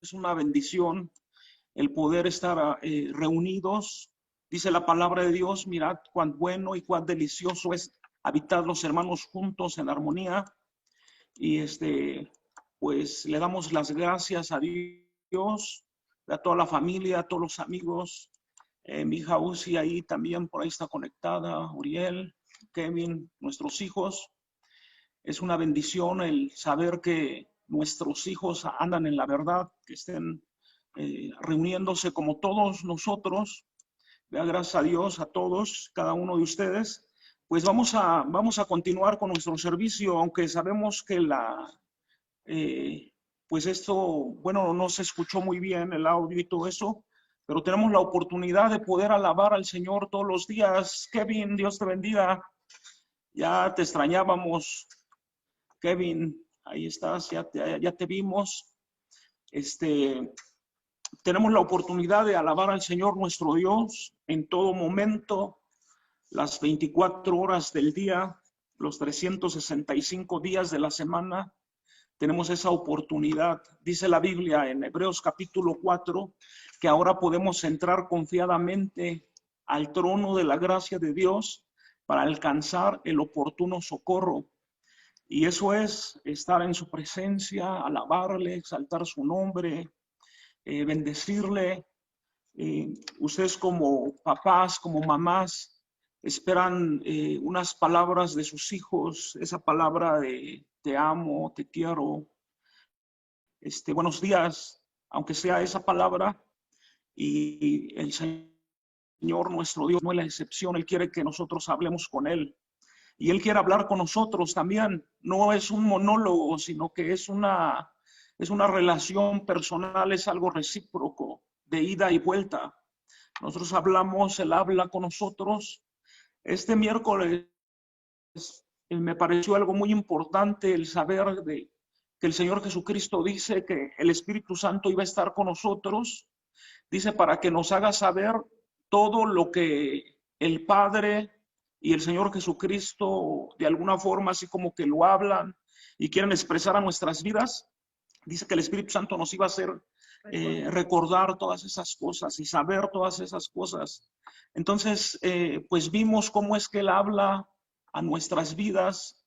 es una bendición el poder estar reunidos. Dice la palabra de Dios, mirad cuán bueno y cuán delicioso es habitar los hermanos juntos en armonía. Y pues le damos las gracias a Dios, a toda la familia, a todos los amigos. Mi hija Uzi ahí también por ahí está conectada, Uriel, Kevin, nuestros hijos. Es una bendición el saber que nuestros hijos andan en la verdad, que estén reuniéndose como todos nosotros. Gracias a Dios, a todos, cada uno de ustedes. Pues vamos a continuar con nuestro servicio, aunque sabemos que pues esto, bueno, no se escuchó muy bien el audio y todo eso, pero tenemos la oportunidad de poder alabar al Señor todos los días. Kevin, Dios te bendiga. Ya te extrañábamos, Kevin. Ahí estás, ya te vimos. Tenemos la oportunidad de alabar al Señor nuestro Dios en todo momento, las 24 horas del día, los 365 días de la semana. Tenemos esa oportunidad. Dice la Biblia en Hebreos capítulo 4 que ahora podemos entrar confiadamente al trono de la gracia de Dios para alcanzar el oportuno socorro. Y eso es estar en su presencia, alabarle, exaltar su nombre, bendecirle. Ustedes como papás, como mamás, esperan unas palabras de sus hijos, esa palabra de te amo, te quiero, buenos días, aunque sea esa palabra. Y el Señor nuestro Dios no es la excepción. Él quiere que nosotros hablemos con Él. Y Él quiere hablar con nosotros también. No es un monólogo, sino que es una relación personal, es algo recíproco, de ida y vuelta. Nosotros hablamos, Él habla con nosotros. Este miércoles me pareció algo muy importante el saber que el Señor Jesucristo dice que el Espíritu Santo iba a estar con nosotros. Dice para que nos haga saber todo lo que el Padre y el Señor Jesucristo de alguna forma así como que lo hablan y quieren expresar a nuestras vidas. Dice que el Espíritu Santo nos iba a hacer recordar todas esas cosas y saber todas esas cosas. Entonces, pues vimos cómo es que Él habla a nuestras vidas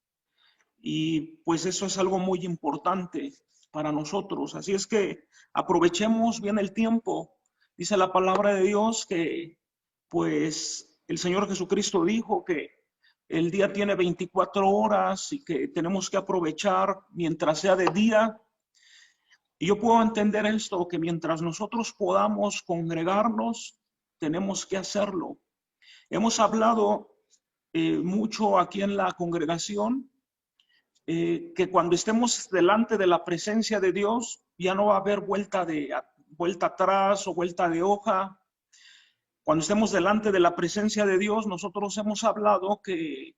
y pues eso es algo muy importante para nosotros. Así es que aprovechemos bien el tiempo. Dice la palabra de Dios que pues el Señor Jesucristo dijo que el día tiene 24 horas y que tenemos que aprovechar mientras sea de día. Y yo puedo entender esto, que mientras nosotros podamos congregarnos, tenemos que hacerlo. Hemos hablado mucho aquí en la congregación, que cuando estemos delante de la presencia de Dios, ya no va a haber vuelta atrás o vuelta de hoja. Cuando estemos delante de la presencia de Dios, nosotros hemos hablado que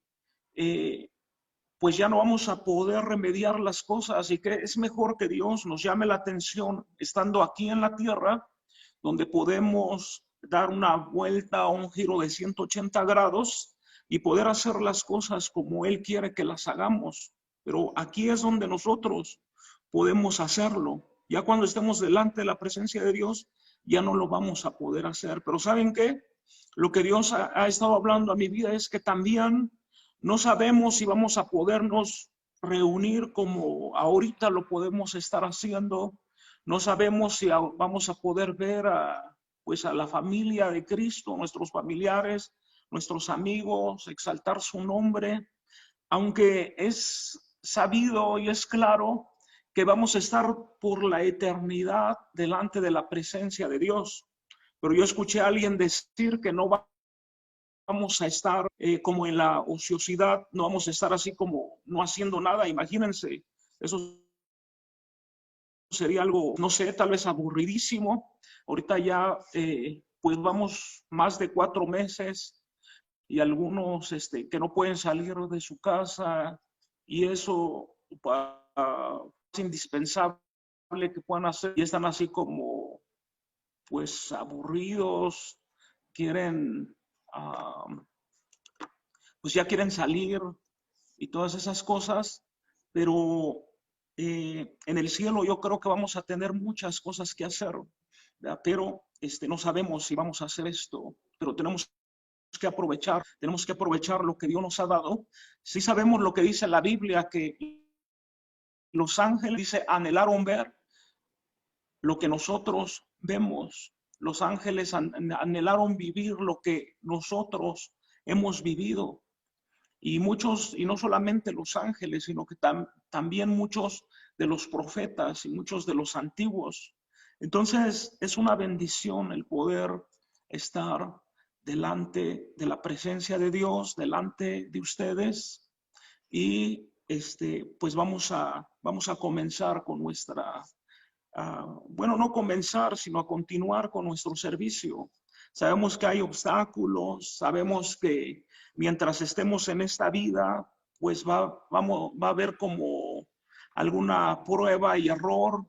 pues ya no vamos a poder remediar las cosas y que es mejor que Dios nos llame la atención estando aquí en la tierra, donde podemos dar una vuelta o un giro de 180 grados y poder hacer las cosas como Él quiere que las hagamos. Pero aquí es donde nosotros podemos hacerlo. Ya cuando estemos delante de la presencia de Dios, ya no lo vamos a poder hacer. Pero ¿saben qué? Lo que Dios ha estado hablando a mi vida es que también no sabemos si vamos a podernos reunir como ahorita lo podemos estar haciendo. No sabemos si vamos a poder ver pues a la familia de Cristo, nuestros familiares, nuestros amigos, exaltar su nombre, aunque es sabido y es claro que vamos a estar por la eternidad delante de la presencia de Dios. Pero yo escuché a alguien decir que no vamos a estar como en la ociosidad, no vamos a estar así como no haciendo nada. Imagínense, eso sería algo, no sé, tal vez aburridísimo. Ahorita ya, pues vamos más de 4 meses y algunos que no pueden salir de su casa y eso es indispensable que puedan hacer y están así como pues aburridos, quieren pues ya quieren salir y todas esas cosas, pero en el cielo yo creo que vamos a tener muchas cosas que hacer, ¿verdad? Pero no sabemos si vamos a hacer esto, pero tenemos que aprovechar lo que Dios nos ha dado. Sí sabemos lo que dice la Biblia, que los ángeles, dice, anhelaron ver lo que nosotros vemos. Los ángeles anhelaron vivir lo que nosotros hemos vivido. Y muchos, y no solamente los ángeles, sino que también muchos de los profetas y muchos de los antiguos. Entonces, es una bendición el poder estar delante de la presencia de Dios, delante de ustedes. Y pues vamos a comenzar con nuestra, bueno, no comenzar, sino a continuar con nuestro servicio. Sabemos que hay obstáculos, sabemos que mientras estemos en esta vida, pues va a haber como alguna prueba y error,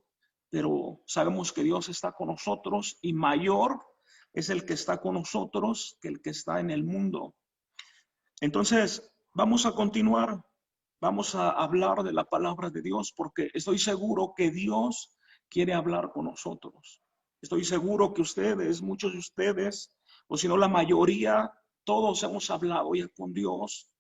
pero sabemos que Dios está con nosotros y mayor es el que está con nosotros que el que está en el mundo. Entonces, vamos a continuar, vamos a hablar de la palabra de Dios, porque estoy seguro que Dios quiere hablar con nosotros. Estoy seguro que ustedes, muchos de ustedes, o si no la mayoría, todos hemos hablado ya con Dios,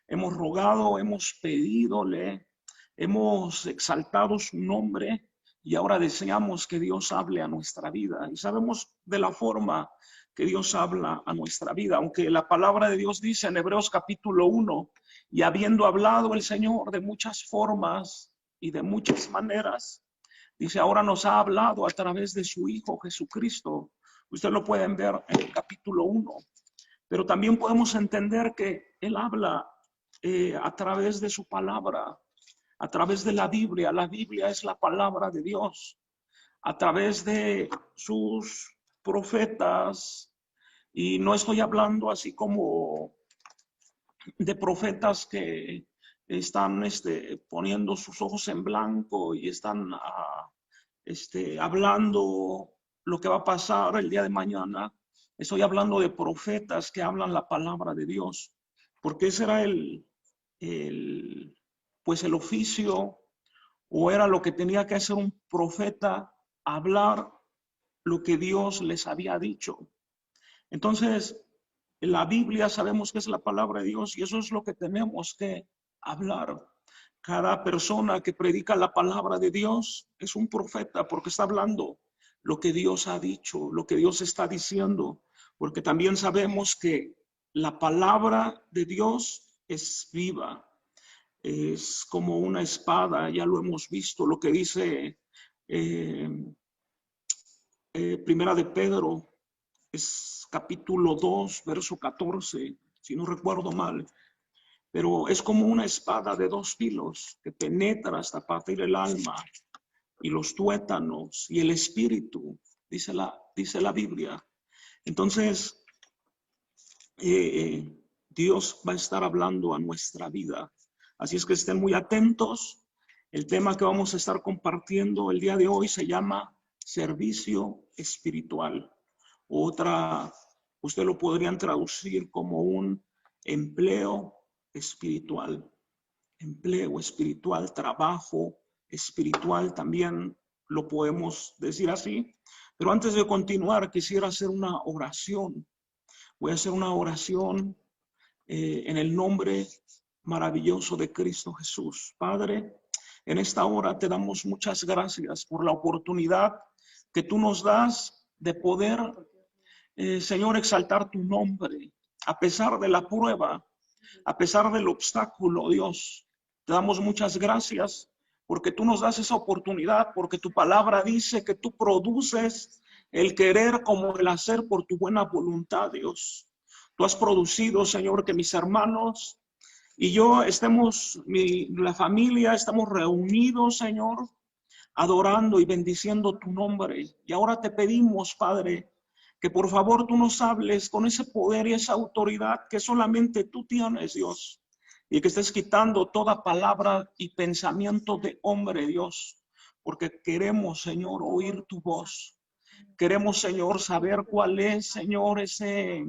hemos rogado, hemos pedidole, hemos exaltado su nombre y ahora deseamos que Dios hable a nuestra vida. Y sabemos de la forma que Dios habla a nuestra vida, aunque la palabra de Dios dice en Hebreos capítulo 1, y habiendo hablado el Señor de muchas formas y de muchas maneras, dice, ahora nos ha hablado a través de su Hijo Jesucristo. Ustedes lo pueden ver en el capítulo 1, pero también podemos entender que Él habla a través de su palabra, a través de la Biblia. La Biblia es la palabra de Dios, a través de sus profetas, y no estoy hablando así como de profetas que están poniendo sus ojos en blanco y están hablando lo que va a pasar el día de mañana. Estoy hablando de profetas que hablan la palabra de Dios, porque ese era pues el oficio, o era lo que tenía que hacer un profeta, hablar lo que Dios les había dicho. Entonces, la Biblia sabemos que es la palabra de Dios y eso es lo que tenemos que hablar. Cada persona que predica la palabra de Dios es un profeta porque está hablando lo que Dios ha dicho, lo que Dios está diciendo, porque también sabemos que la palabra de Dios es viva, es como una espada, ya lo hemos visto, lo que dice Primera de Pedro, es capítulo 2, verso 14, si no recuerdo mal, pero es como una espada de dos filos que penetra hasta partir el alma y los tuétanos y el espíritu, dice la Biblia. Entonces, Dios va a estar hablando a nuestra vida. Así es que estén muy atentos. El tema que vamos a estar compartiendo el día de hoy se llama servicio espiritual. Usted lo podrían traducir como un empleo espiritual. Empleo espiritual, trabajo espiritual, también lo podemos decir así. Pero antes de continuar, quisiera hacer una oración. Voy a hacer una oración en el nombre maravilloso de Cristo Jesús. Padre, en esta hora te damos muchas gracias por la oportunidad que tú nos das de poder, Señor, exaltar tu nombre. A pesar de la prueba, a pesar del obstáculo, Dios, te damos muchas gracias porque tú nos das esa oportunidad, porque tu palabra dice que tú produces el querer como el hacer por tu buena voluntad, Dios. Tú has producido, Señor, que mis hermanos y yo la familia, estamos reunidos, Señor, adorando y bendiciendo tu nombre. Y ahora te pedimos, Padre, que por favor tú nos hables con ese poder y esa autoridad que solamente tú tienes, Dios. Y que estés quitando toda palabra y pensamiento de hombre, Dios. Porque queremos, Señor, oír tu voz. Queremos, Señor, saber cuál es, Señor, ese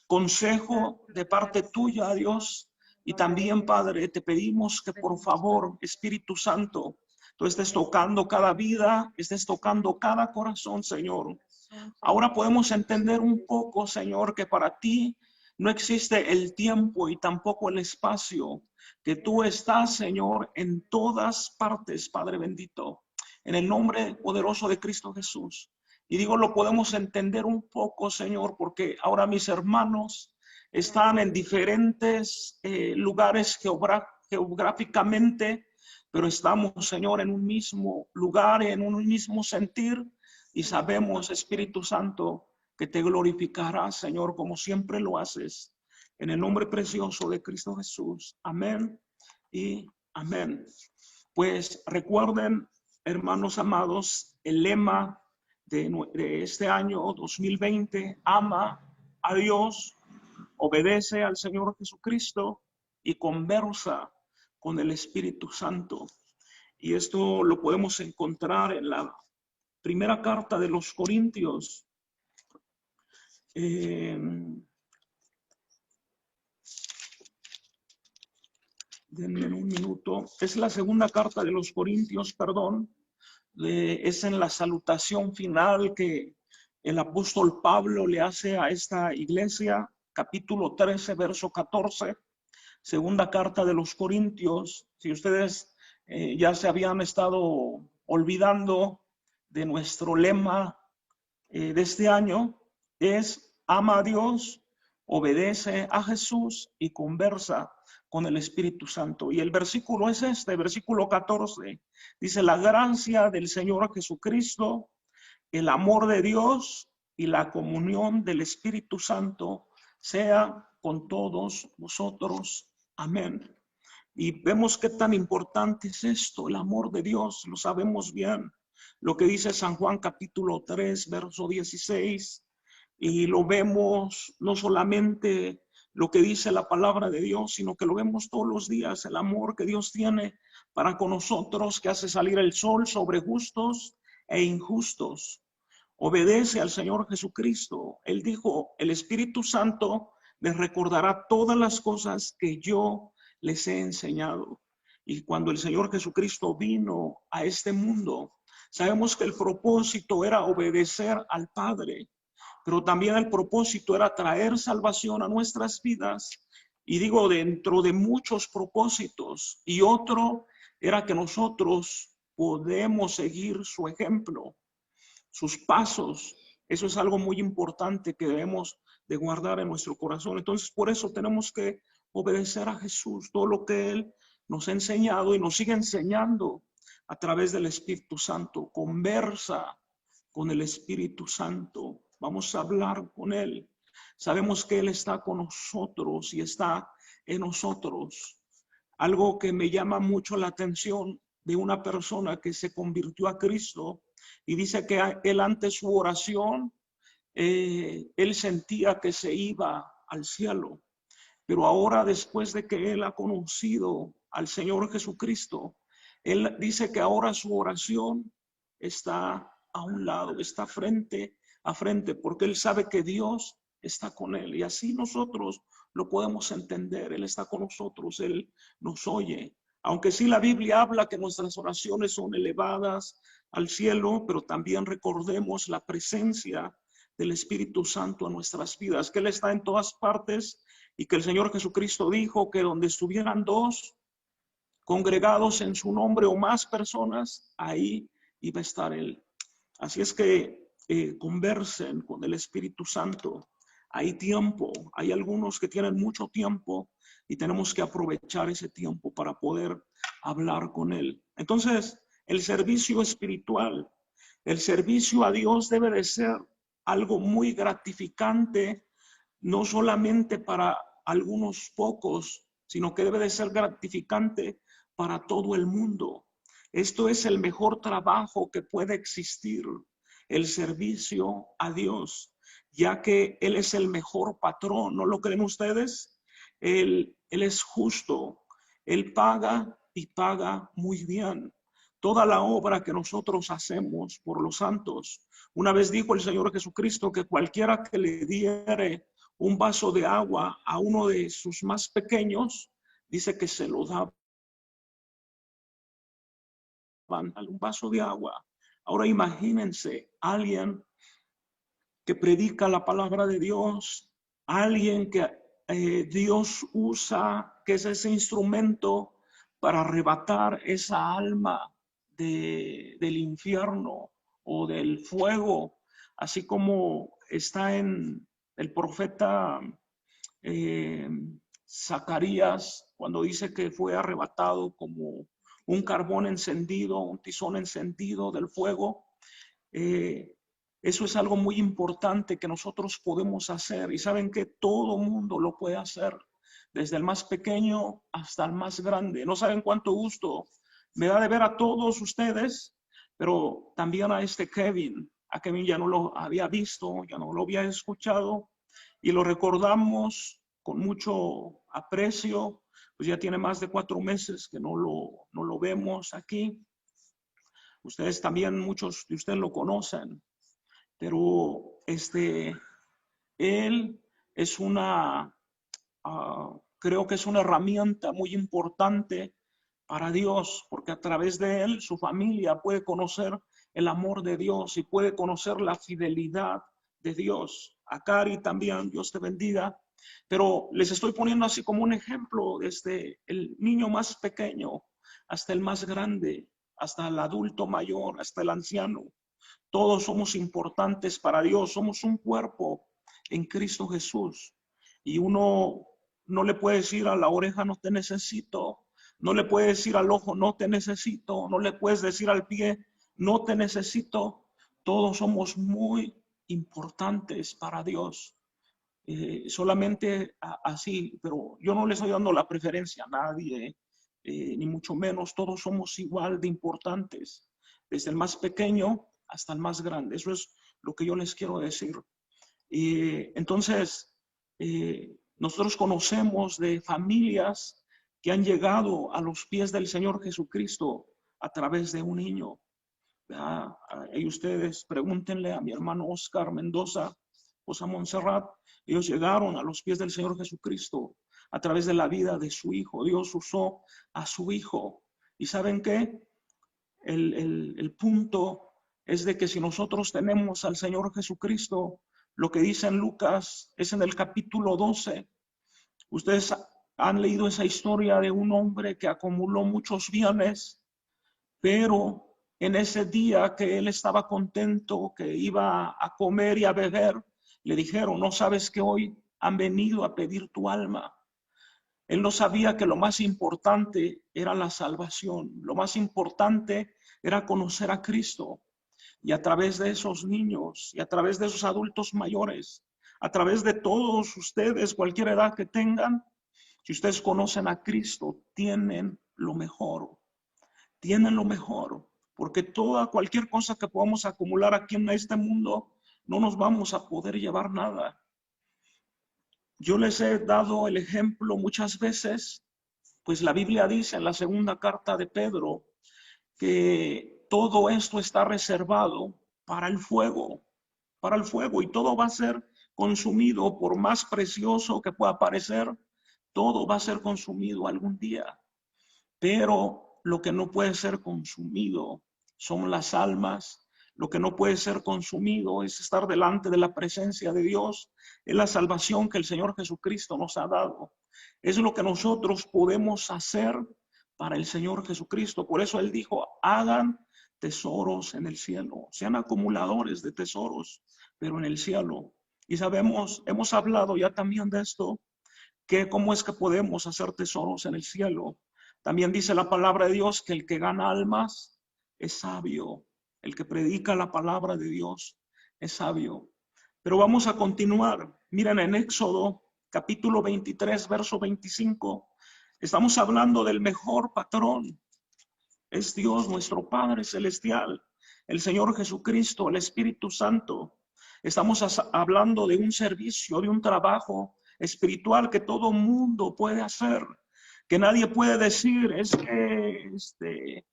consejo de parte tuya, Dios. Y también, Padre, te pedimos que por favor, Espíritu Santo, tú estés tocando cada vida, estés tocando cada corazón, Señor. Ahora podemos entender un poco, Señor, que para ti no existe el tiempo y tampoco el espacio, que tú estás, Señor, en todas partes, Padre bendito, en el nombre poderoso de Cristo Jesús. Y digo, lo podemos entender un poco, Señor, porque ahora mis hermanos están en diferentes lugares geográficamente, pero estamos, Señor, en un mismo lugar, en un mismo sentir, y sabemos, Espíritu Santo, que te glorificarás, Señor, como siempre lo haces, en el nombre precioso de Cristo Jesús. Amén y amén. Pues recuerden, hermanos amados, el lema de este año 2020, ama a Dios, obedece al Señor Jesucristo y conversa con el Espíritu Santo. Y esto lo podemos encontrar en la primera carta de los Corintios. Denme un minuto. Es la segunda carta de los Corintios, perdón. Es en la salutación final que el apóstol Pablo le hace a esta iglesia, capítulo 13, verso 14. Segunda carta de los Corintios. Si ustedes ya se habían estado olvidando de nuestro lema de este año, es ama a Dios, obedece a Jesús y conversa con el Espíritu Santo. Y el versículo es este, versículo 14, dice: la gracia del Señor Jesucristo, el amor de Dios y la comunión del Espíritu Santo sea con todos vosotros. Amén. Y vemos qué tan importante es esto, el amor de Dios, lo sabemos bien. Lo que dice San Juan capítulo 3, verso 16, y lo vemos no solamente lo que dice la palabra de Dios, sino que lo vemos todos los días, el amor que Dios tiene para con nosotros, que hace salir el sol sobre justos e injustos. Obedece al Señor Jesucristo. Él dijo, el Espíritu Santo les recordará todas las cosas que yo les he enseñado. Y cuando el Señor Jesucristo vino a este mundo, sabemos que el propósito era obedecer al Padre, pero también el propósito era traer salvación a nuestras vidas. Y digo, dentro de muchos propósitos, y otro era que nosotros podemos seguir su ejemplo, sus pasos. Eso es algo muy importante que debemos de guardar en nuestro corazón. Entonces, por eso tenemos que obedecer a Jesús, todo lo que Él nos ha enseñado y nos sigue enseñando a través del Espíritu Santo. Conversa con el Espíritu Santo. Vamos a hablar con Él. Sabemos que Él está con nosotros y está en nosotros. Algo que me llama mucho la atención de una persona que se convirtió a Cristo y dice que él ante su oración, él sentía que se iba al cielo. Pero ahora, después de que él ha conocido al Señor Jesucristo, él dice que ahora su oración está a un lado, está frente a frente, porque él sabe que Dios está con él. Y así nosotros lo podemos entender. Él está con nosotros, Él nos oye. Aunque sí la Biblia habla que nuestras oraciones son elevadas al cielo, pero también recordemos la presencia del Espíritu Santo en nuestras vidas, que Él está en todas partes y que el Señor Jesucristo dijo que donde estuvieran dos congregados en su nombre o más personas, ahí iba a estar Él. Así es que conversen con el Espíritu Santo. Hay tiempo, hay algunos que tienen mucho tiempo y tenemos que aprovechar ese tiempo para poder hablar con Él. Entonces, el servicio espiritual, el servicio a Dios debe de ser algo muy gratificante, no solamente para algunos pocos, sino que debe de ser gratificante para todo el mundo. Esto es el mejor trabajo que puede existir, el servicio a Dios, ya que Él es el mejor patrón. ¿No lo creen ustedes? Él es justo, Él paga y paga muy bien toda la obra que nosotros hacemos por los santos. Una vez dijo el Señor Jesucristo que cualquiera que le diere un vaso de agua a uno de sus más pequeños, dice que se lo da dale un vaso de agua. Ahora imagínense alguien que predica la palabra de Dios, alguien que Dios usa, que es ese instrumento para arrebatar esa alma del infierno o del fuego, así como está en el profeta eh, Zacarías, cuando dice que fue arrebatado como un carbón encendido, un tizón encendido del fuego. Eso es algo muy importante que nosotros podemos hacer, y saben que todo mundo lo puede hacer, desde el más pequeño hasta el más grande. No saben cuánto gusto me da de ver a todos ustedes, pero también a este Kevin. A Kevin ya no lo había visto, ya no lo había escuchado, y lo recordamos con mucho aprecio. Pues ya tiene más de 4 meses que no lo vemos aquí. Ustedes también, muchos de ustedes lo conocen, pero él es creo que es una herramienta muy importante para Dios, porque a través de él su familia puede conocer el amor de Dios y puede conocer la fidelidad de Dios. A Cari también, Dios te bendiga. Pero les estoy poniendo así como un ejemplo, desde el niño más pequeño hasta el más grande, hasta el adulto mayor, hasta el anciano. Todos somos importantes para Dios, somos un cuerpo en Cristo Jesús. Y uno no le puede decir a la oreja, no te necesito, no le puede decir al ojo, no te necesito, no le puedes decir al pie, no te necesito. Todos somos muy importantes para Dios. Solamente así, pero yo no le estoy dando la preferencia a nadie, ni mucho menos. Todos somos igual de importantes, desde el más pequeño hasta el más grande. Eso es lo que yo les quiero decir. Entonces, nosotros conocemos de familias que han llegado a los pies del Señor Jesucristo a través de un niño. Y ustedes pregúntenle a mi hermano Oscar Mendoza, Rosa Montserrat. Ellos llegaron a los pies del Señor Jesucristo a través de la vida de su hijo. Dios usó a su hijo. ¿Y saben qué? El punto es de que si nosotros tenemos al Señor Jesucristo, lo que dice en Lucas es en el capítulo 12. Ustedes han leído esa historia de un hombre que acumuló muchos bienes, pero en ese día que él estaba contento, que iba a comer y a beber, le dijeron, ¿no sabes que hoy han venido a pedir tu alma? Él no sabía que lo más importante era la salvación, lo más importante era conocer a Cristo. Y a través de esos niños y a través de esos adultos mayores, a través de todos ustedes, cualquier edad que tengan, si ustedes conocen a Cristo, tienen lo mejor. Tienen lo mejor, porque cualquier cosa que podamos acumular aquí en este mundo, no nos vamos a poder llevar nada. Yo les he dado el ejemplo muchas veces, pues la Biblia dice en la segunda carta de Pedro que todo esto está reservado para el fuego, y todo va a ser consumido, por más precioso que pueda parecer, todo va a ser consumido algún día. Pero lo que no puede ser consumido son las almas. Lo que no puede ser consumido es estar delante de la presencia de Dios. Es la salvación que el Señor Jesucristo nos ha dado. Es lo que nosotros podemos hacer para el Señor Jesucristo. Por eso Él dijo, hagan tesoros en el cielo. Sean acumuladores de tesoros, pero en el cielo. Y sabemos, hemos hablado ya también de esto, que cómo es que podemos hacer tesoros en el cielo. También dice la palabra de Dios que el que gana almas es sabio. El que predica la palabra de Dios es sabio. Pero vamos a continuar. Miren, en Éxodo capítulo 23, verso 25, estamos hablando del mejor patrón. Es Dios, nuestro Padre Celestial, el Señor Jesucristo, el Espíritu Santo. Estamos hablando de un servicio, de un trabajo espiritual que todo mundo puede hacer, que nadie puede decir, es que,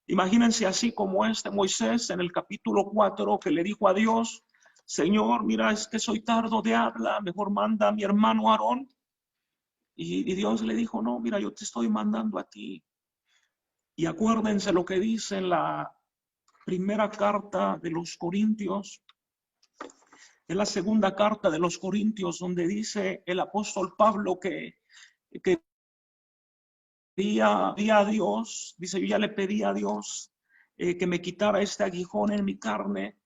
imagínense así como Moisés en el capítulo 4 que le dijo a Dios, Señor, mira, es que soy tardo de habla, mejor manda a mi hermano Aarón. Y Dios le dijo, no, mira, yo te estoy mandando a ti. Y acuérdense lo que dice en la primera carta de los Corintios, en la segunda carta de los Corintios, donde dice el apóstol Pablo que pedía a Dios, dice, yo ya le pedí a Dios que me quitara este aguijón en mi carne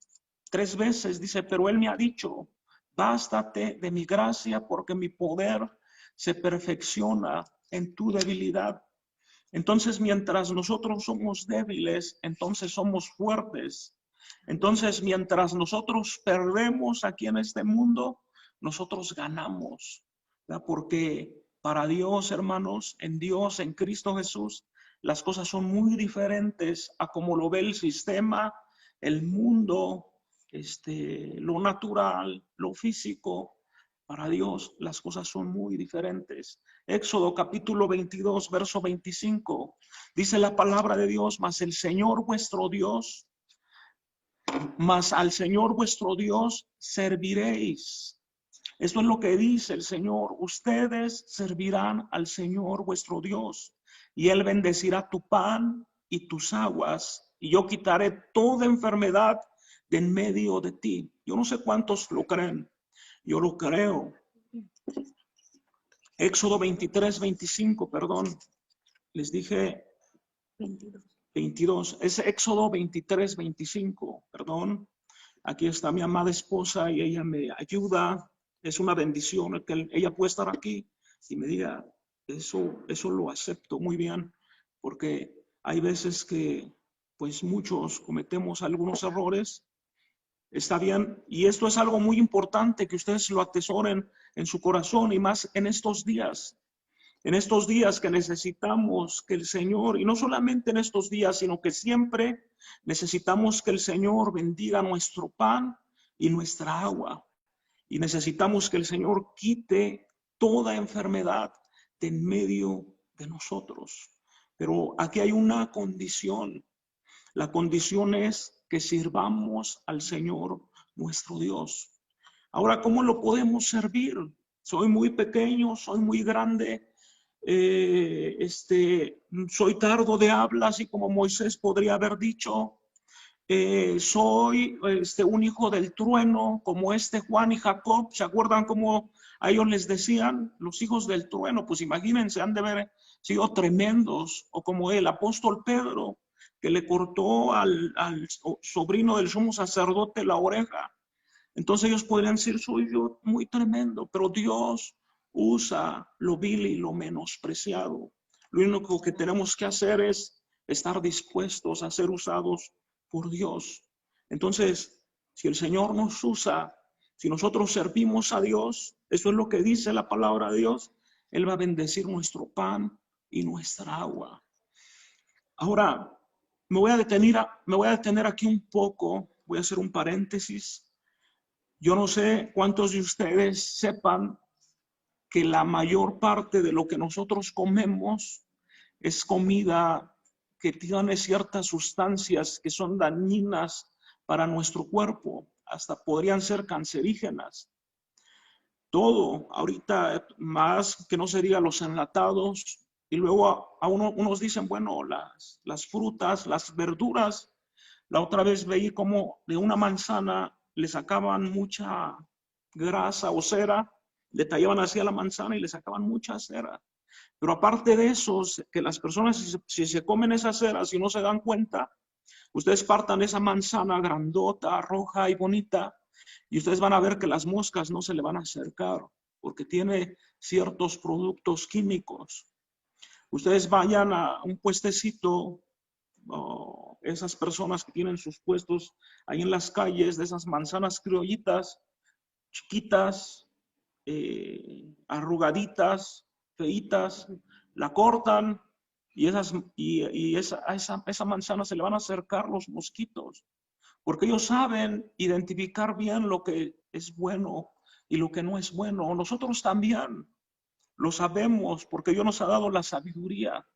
3 veces, dice, pero él me ha dicho, bástate de mi gracia porque mi poder se perfecciona en tu debilidad. Entonces, mientras nosotros somos débiles, entonces somos fuertes. Entonces, mientras nosotros perdemos aquí en este mundo, nosotros ganamos, ¿verdad? Porque para Dios, hermanos, en Dios, en Cristo Jesús, las cosas son muy diferentes a como lo ve el sistema, el mundo, lo natural, lo físico. Para Dios las cosas son muy diferentes. Éxodo capítulo 22, verso 25. Dice la palabra de Dios, mas al Señor vuestro Dios serviréis. Esto es lo que dice el Señor. Ustedes servirán al Señor vuestro Dios y Él bendecirá tu pan y tus aguas y yo quitaré toda enfermedad de en medio de ti. Yo no sé cuántos lo creen. Yo lo creo. Éxodo 23, 25, perdón. Les dije 22. Es Éxodo 23, 25, perdón. Aquí está mi amada esposa y ella me ayuda. Es una bendición que ella puede estar aquí y me diga, eso lo acepto muy bien, porque hay veces que pues muchos cometemos algunos errores. Está bien, y esto es algo muy importante que ustedes lo atesoren en su corazón y más en estos días que necesitamos que el Señor, y no solamente en estos días, sino que siempre necesitamos que el Señor bendiga nuestro pan y nuestra agua. Y necesitamos que el Señor quite toda enfermedad de en medio de nosotros. Pero aquí hay una condición. La condición es que sirvamos al Señor nuestro Dios. Ahora, ¿cómo lo podemos servir? Soy muy pequeño, soy muy grande, soy tardo de habla, así como Moisés podría haber dicho. Soy un hijo del trueno, como Juan y Jacob. ¿Se acuerdan cómo a ellos les decían los hijos del trueno? Pues imagínense, han de haber sido tremendos. O como el apóstol Pedro, que le cortó al sobrino del sumo sacerdote la oreja. Entonces ellos podrían decir, soy yo muy tremendo, pero Dios usa lo vil y lo menospreciado. Lo único que tenemos que hacer es estar dispuestos a ser usados por Dios. Entonces, si el Señor nos usa, si nosotros servimos a Dios, eso es lo que dice la palabra de Dios, Él va a bendecir nuestro pan y nuestra agua. Ahora, me voy a detener aquí un poco, voy a hacer un paréntesis. Yo no sé cuántos de ustedes sepan que la mayor parte de lo que nosotros comemos es comida que tiene ciertas sustancias que son dañinas para nuestro cuerpo, hasta podrían ser cancerígenas. Todo, ahorita más que no sería los enlatados, y luego unos dicen, bueno, las frutas, las verduras. La otra vez veí como de una manzana le sacaban mucha grasa o cera, le tallaban así a la manzana y le sacaban mucha cera. Pero aparte de eso, que las personas, si se comen esas ceras y no se dan cuenta, ustedes partan esa manzana grandota, roja y bonita, y ustedes van a ver que las moscas no se le van a acercar, porque tiene ciertos productos químicos. Ustedes vayan a un puestecito, esas personas que tienen sus puestos ahí en las calles, de esas manzanas criollitas, chiquitas, arrugaditas, feitas, la cortan y esa manzana se le van a acercar los mosquitos, porque ellos saben identificar bien lo que es bueno y lo que no es bueno. Nosotros también lo sabemos porque Dios nos ha dado la sabiduría.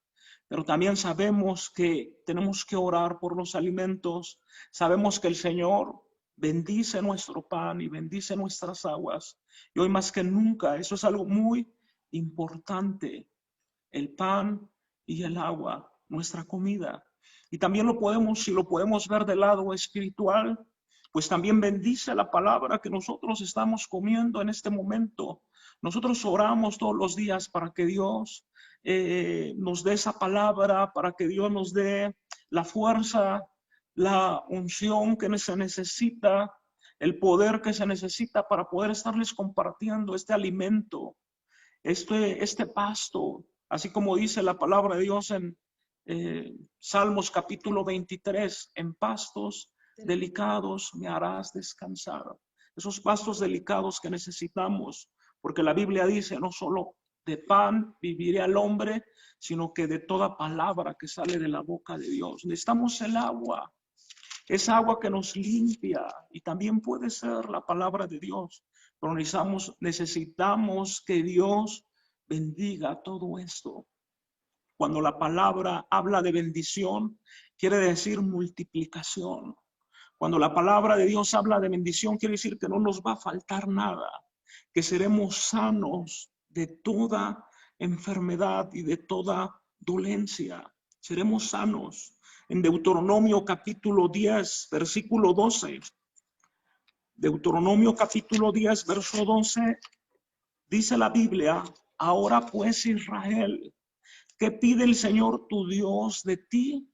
Pero también sabemos que tenemos que orar por los alimentos. Sabemos que el Señor bendice nuestro pan y bendice nuestras aguas. Y hoy más que nunca, eso es algo muy importante, el pan y el agua. nuestra comida. Y también lo podemos, si lo podemos ver del lado espiritual, pues también bendice la palabra que nosotros estamos comiendo en este momento. Nosotros oramos todos los días para que Dios nos dé esa palabra, para que Dios nos dé la fuerza, la unción que se necesita, el poder que se necesita para poder estarles compartiendo este alimento, este pasto, así como dice la palabra de Dios en Salmos capítulo 23, en pastos delicados me harás descansar. Esos pastos delicados que necesitamos, porque la Biblia dice, no solo de pan vivirá el hombre, sino que de toda palabra que sale de la boca de Dios. Necesitamos el agua, es agua que nos limpia, y también puede ser la palabra de Dios, pero necesitamos que Dios bendiga todo esto. Cuando la palabra habla de bendición, quiere decir multiplicación. Cuando la palabra de Dios habla de bendición, quiere decir que no nos va a faltar nada, que seremos sanos de toda enfermedad y de toda dolencia. Seremos sanos. En Deuteronomio capítulo 10, versículo 12. Deuteronomio capítulo 10, verso 12, dice la Biblia, ahora pues Israel, ¿qué pide el Señor tu Dios de ti?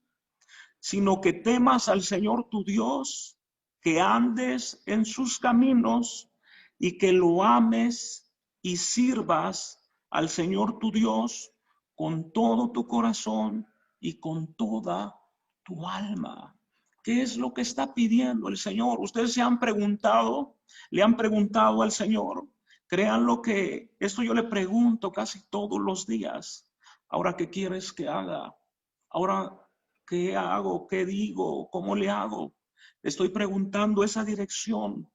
Sino que temas al Señor tu Dios, que andes en sus caminos y que lo ames y sirvas al Señor tu Dios con todo tu corazón y con toda tu alma. ¿Qué es lo que está pidiendo el Señor? Ustedes se han preguntado, le han preguntado al Señor. Créanlo que esto yo le pregunto casi todos los días. Ahora, ¿qué quieres que haga? Ahora, ¿qué hago? ¿Qué digo? ¿Cómo le hago? Estoy preguntando esa dirección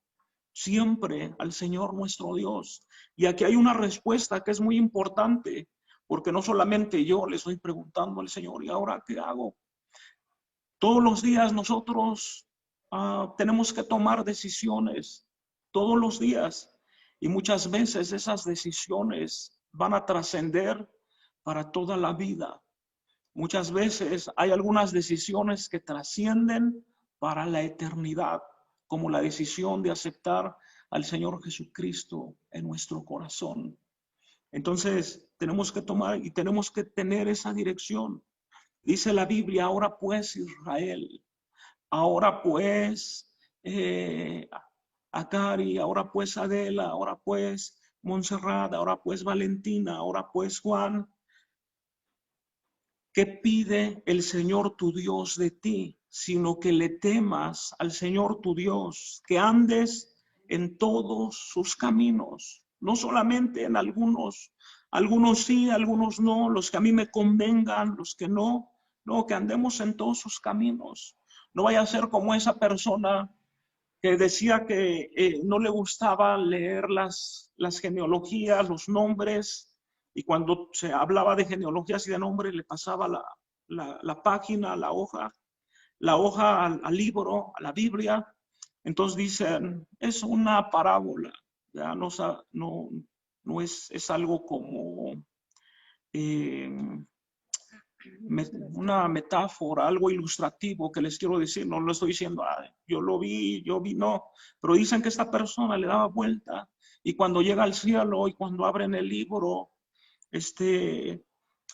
siempre al Señor nuestro Dios. Y aquí hay una respuesta que es muy importante, porque no solamente yo le estoy preguntando al Señor, ¿y ahora qué hago? Todos los días nosotros tenemos que tomar decisiones, todos los días, y muchas veces esas decisiones van a trascender para toda la vida. Muchas veces hay algunas decisiones que trascienden para la eternidad, como la decisión de aceptar al Señor Jesucristo en nuestro corazón. Entonces, tenemos que tomar y tenemos que tener esa dirección. Dice la Biblia, ahora pues Israel, ahora pues Acari, ahora pues Adela, ahora pues Montserrat, ahora pues Valentina, ahora pues Juan. ¿Qué pide el Señor tu Dios de ti? Sino que le temas al Señor tu Dios, que andes en todos sus caminos, no solamente en algunos sí, algunos no, los que a mí me convengan, los que no, que andemos en todos sus caminos. No vaya a ser como esa persona que decía que no le gustaba leer las genealogías, los nombres, y cuando se hablaba de genealogías y de nombres le pasaba la página, la hoja al libro, a la Biblia. Entonces dicen, es una parábola, ya no es algo como una metáfora, algo ilustrativo que les quiero decir. No lo estoy diciendo, yo vi, no, pero dicen que esta persona le daba vuelta, y cuando llega al cielo y cuando abren el libro,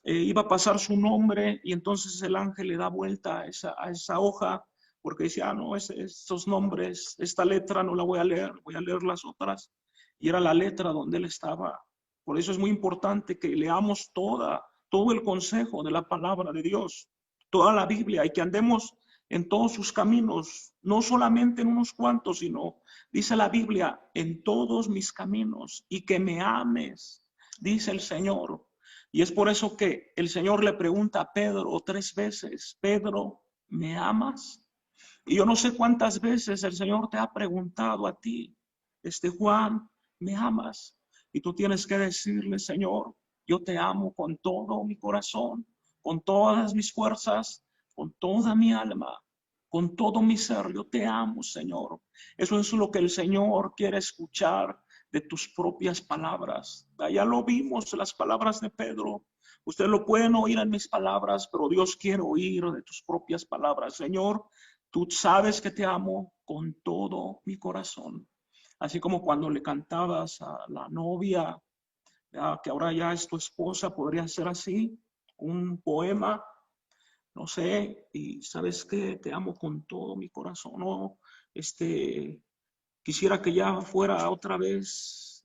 iba a pasar su nombre, y entonces el ángel le da vuelta a esa hoja, porque decía, no, estos nombres, esta letra no la voy a leer las otras, y era la letra donde él estaba. Por eso es muy importante que leamos todo el consejo de la palabra de Dios, toda la Biblia, y que andemos en todos sus caminos, no solamente en unos cuantos, sino, dice la Biblia, en todos mis caminos, y que me ames, dice el Señor. Y es por eso que el Señor le pregunta a Pedro 3 veces, Pedro, ¿me amas? Y yo no sé cuántas veces el Señor te ha preguntado a ti, Juan, ¿me amas? Y tú tienes que decirle, Señor, yo te amo con todo mi corazón, con todas mis fuerzas, con toda mi alma, con todo mi ser. Yo te amo, Señor. Eso es lo que el Señor quiere escuchar de tus propias palabras. Ya lo vimos, las palabras de Pedro, Ustedes lo pueden oír en mis palabras, pero Dios quiere oír de tus propias palabras. Señor, tú sabes que te amo con todo mi corazón. Así como cuando le cantabas a la novia, ya, que ahora ya es tu esposa, podría ser así, un poema, no sé, y sabes que te amo con todo mi corazón. No, quisiera que ya fuera otra vez,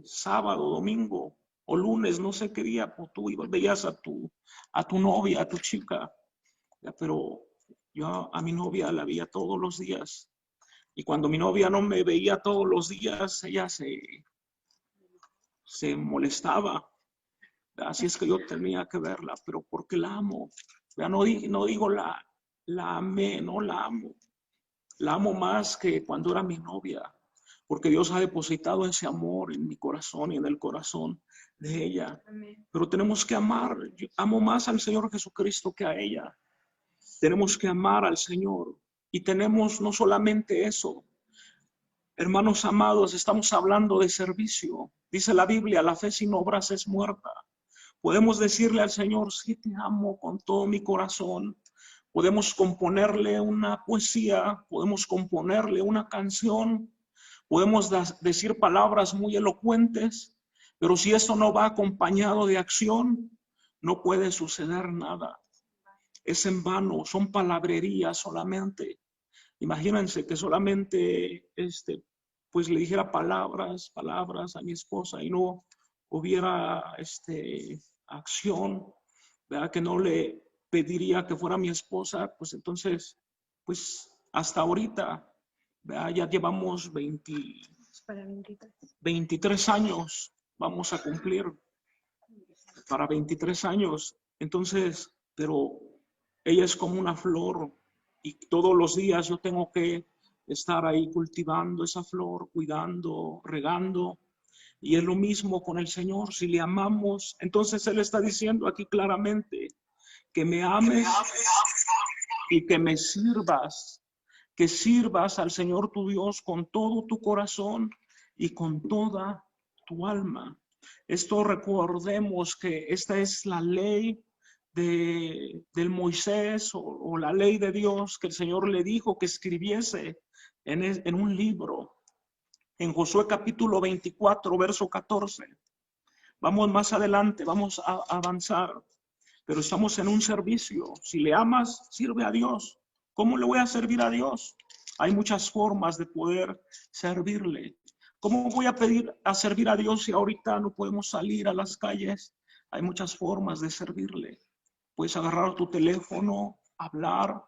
sábado, domingo o lunes, no sé qué día, pues tú veías a tu novia, a tu chica, ya, pero yo a mi novia la veía todos los días. Y cuando mi novia no me veía todos los días, ella se molestaba. Así es que yo tenía que verla, pero porque la amo. Ya no digo la amé, no la amo. La amo más que cuando era mi novia, porque Dios ha depositado ese amor en mi corazón y en el corazón de ella. Amén. Pero tenemos que amar. Yo amo más al Señor Jesucristo que a ella. Tenemos que amar al Señor. Y tenemos no solamente eso. Hermanos amados, estamos hablando de servicio. Dice la Biblia, la fe sin obras es muerta. Podemos decirle al Señor, sí te amo con todo mi corazón. Podemos componerle una poesía, podemos componerle una canción, podemos decir palabras muy elocuentes, pero si esto no va acompañado de acción, no puede suceder nada. Es en vano, son palabrerías solamente. Imagínense que solamente pues le dijera palabras a mi esposa y no hubiera acción, ¿verdad? Que no le pediría que fuera mi esposa, pues entonces, pues hasta ahorita, ¿verdad? Ya llevamos 23 años, vamos a cumplir para 23 años. Entonces, pero ella es como una flor y todos los días yo tengo que estar ahí cultivando esa flor, cuidando, regando. Y es lo mismo con el Señor. Si le amamos, entonces Él está diciendo aquí claramente que me ames y que me sirvas, que sirvas al Señor tu Dios con todo tu corazón y con toda tu alma. Esto recordemos que esta es la ley del Moisés o la ley de Dios que el Señor le dijo que escribiese en un libro. En Josué capítulo 24, verso 14. Vamos más adelante, vamos a avanzar, pero estamos en un servicio. Si le amas, sirve a Dios. ¿Cómo le voy a servir a Dios? Hay muchas formas de poder servirle. ¿Cómo voy a pedir a servir a Dios si ahorita no podemos salir a las calles? Hay muchas formas de servirle. Puedes agarrar tu teléfono, hablar.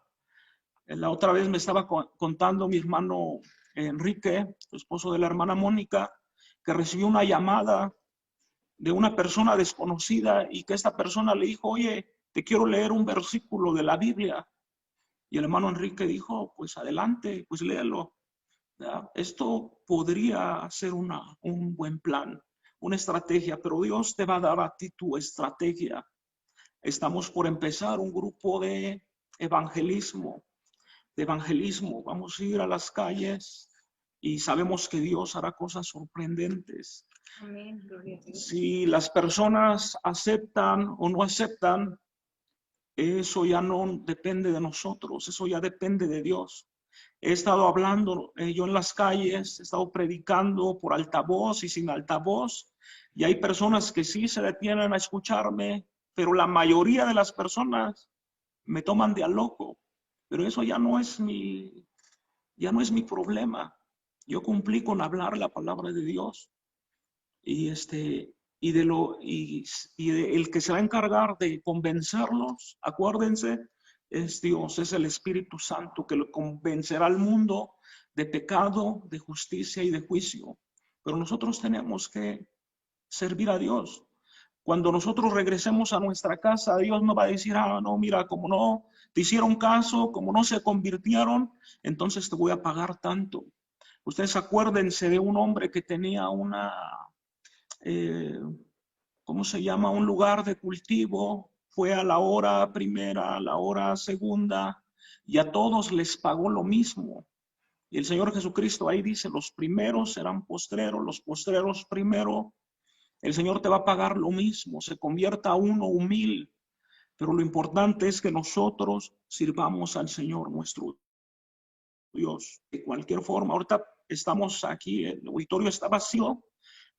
La otra vez me estaba contando mi hermano Enrique, esposo de la hermana Mónica, que recibió una llamada de una persona desconocida y que esta persona le dijo, oye, te quiero leer un versículo de la Biblia. Y el hermano Enrique dijo, pues adelante, pues léelo. ¿Verdad? Esto podría ser un buen plan, una estrategia, pero Dios te va a dar a ti tu estrategia. Estamos por empezar un grupo de evangelismo. Vamos a ir a las calles y sabemos que Dios hará cosas sorprendentes. Amén, gloria a Dios. Si las personas aceptan o no aceptan, eso ya no depende de nosotros, eso ya depende de Dios. He estado hablando yo en las calles, he estado predicando por altavoz y sin altavoz, y hay personas que sí se detienen a escucharme, pero la mayoría de las personas me toman de a loco. Pero eso ya no es mi problema. Yo cumplí con hablar la palabra de Dios. Y el que se va a encargar de convencerlos, acuérdense, es Dios, es el Espíritu Santo que lo convencerá al mundo de pecado, de justicia y de juicio. Pero nosotros tenemos que servir a Dios. Cuando nosotros regresemos a nuestra casa, Dios no va a decir, no, mira, como no te hicieron caso, como no se convirtieron, entonces te voy a pagar tanto. Ustedes acuérdense de un hombre que tenía ¿cómo se llama? Un lugar de cultivo. Fue a la hora primera, a la hora segunda, y a todos les pagó lo mismo. Y el Señor Jesucristo ahí dice, los primeros serán postreros, los postreros primero. El Señor te va a pagar lo mismo, se convierta a 1 o 1000. Pero lo importante es que nosotros sirvamos al Señor nuestro Dios. De cualquier forma, ahorita estamos aquí, el auditorio está vacío,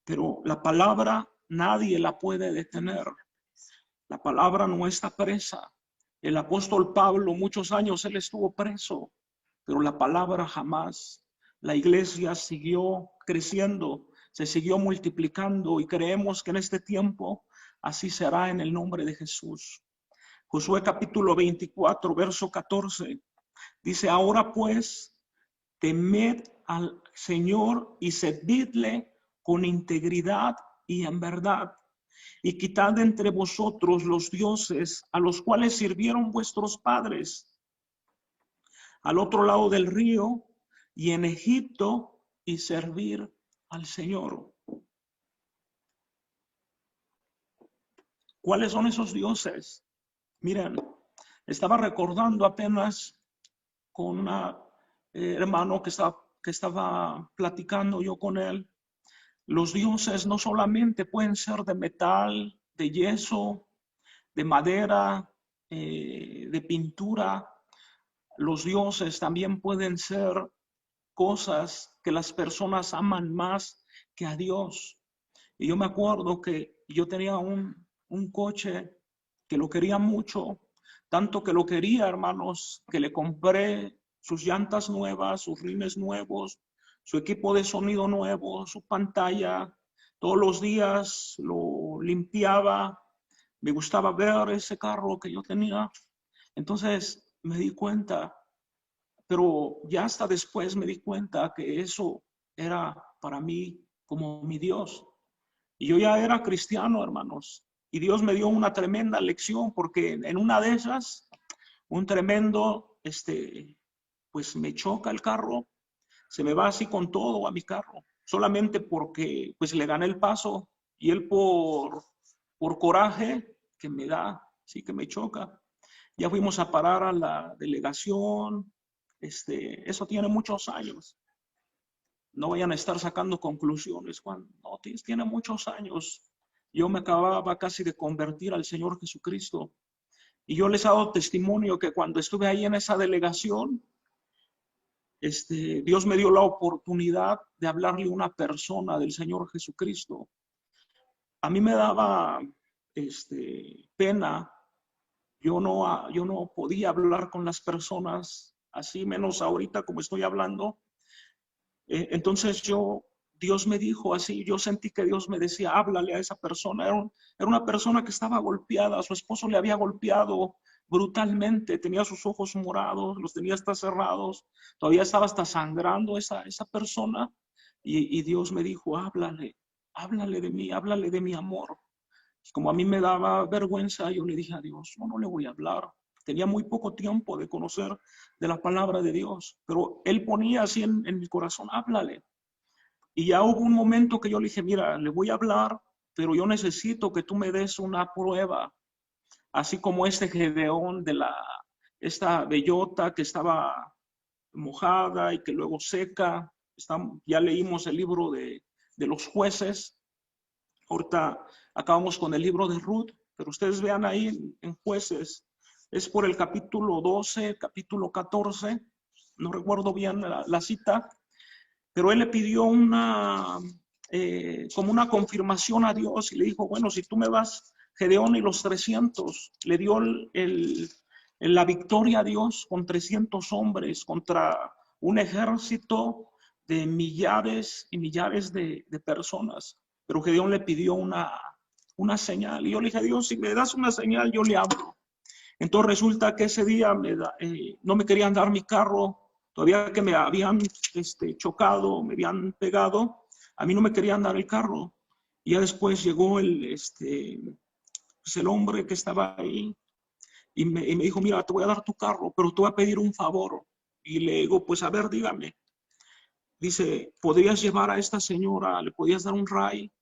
pero la palabra nadie la puede detener. La palabra no está presa. El apóstol Pablo, muchos años él estuvo preso, pero la palabra jamás. La iglesia siguió creciendo, se siguió multiplicando y creemos que en este tiempo así será en el nombre de Jesús. Josué capítulo 24, verso 14, dice: ahora pues, temed al Señor y servidle con integridad y en verdad, y quitad de entre vosotros los dioses a los cuales sirvieron vuestros padres al otro lado del río y en Egipto, y servir al Señor. ¿Cuáles son esos dioses? Miren, estaba recordando apenas con un hermano que estaba platicando yo con él. Los dioses no solamente pueden ser de metal, de yeso, de madera, de pintura. Los dioses también pueden ser cosas que las personas aman más que a Dios. Y yo me acuerdo que yo tenía un coche que lo quería mucho, tanto que lo quería, hermanos, que le compré sus llantas nuevas, sus rines nuevos, su equipo de sonido nuevo, su pantalla. Todos los días lo limpiaba. Me gustaba ver ese carro que yo tenía. Entonces me di cuenta, pero ya hasta después me di cuenta que eso era para mí como mi Dios. Y yo ya era cristiano, hermanos. Y Dios me dio una tremenda lección, porque en una de esas, un tremendo, pues me choca el carro, se me va así con todo a mi carro, solamente porque pues le gané el paso y él por coraje que me da, sí que me choca. Ya fuimos a parar a la delegación, eso tiene muchos años. No vayan a estar sacando conclusiones, Juan. No, tiene muchos años. Yo me acababa casi de convertir al Señor Jesucristo. Y yo les he dado testimonio que cuando estuve ahí en esa delegación, Dios me dio la oportunidad de hablarle a una persona del Señor Jesucristo. A mí me daba pena. Yo no podía hablar con las personas así, menos ahorita como estoy hablando. Entonces Dios me dijo así, yo sentí que Dios me decía: háblale a esa persona. Era una persona que estaba golpeada, su esposo le había golpeado brutalmente, tenía sus ojos morados, los tenía hasta cerrados, todavía estaba hasta sangrando esa persona. Y Dios me dijo: háblale de mí, háblale de mi amor. Y como a mí me daba vergüenza, yo le dije a Dios: no le voy a hablar. Tenía muy poco tiempo de conocer de la palabra de Dios, pero Él ponía así en mi corazón: háblale. Y ya hubo un momento que yo le dije: mira, le voy a hablar, pero yo necesito que tú me des una prueba, así como Gedeón de esta bellota que estaba mojada y que luego seca. Ya leímos el libro de los jueces. Ahorita acabamos con el libro de Ruth, pero ustedes vean ahí en Jueces, es por el capítulo 12, capítulo 14, no recuerdo bien la cita, pero él le pidió como una confirmación a Dios y le dijo: bueno, si tú me vas, Gedeón y los 300, le dio la victoria a Dios con 300 hombres contra un ejército de millares y millares de personas. Pero Gedeón le pidió una señal. Y yo le dije: Dios, si me das una señal, yo le hablo. Entonces resulta que ese día no me querían dar mi carro, todavía que me habían chocado, me habían pegado, a mí no me querían dar el carro. Y ya después llegó pues el hombre que estaba ahí y me dijo: mira, te voy a dar tu carro, pero te voy a pedir un favor. Y le digo: pues a ver, dígame. Dice: ¿podrías llevar a esta señora, le podías dar un ride?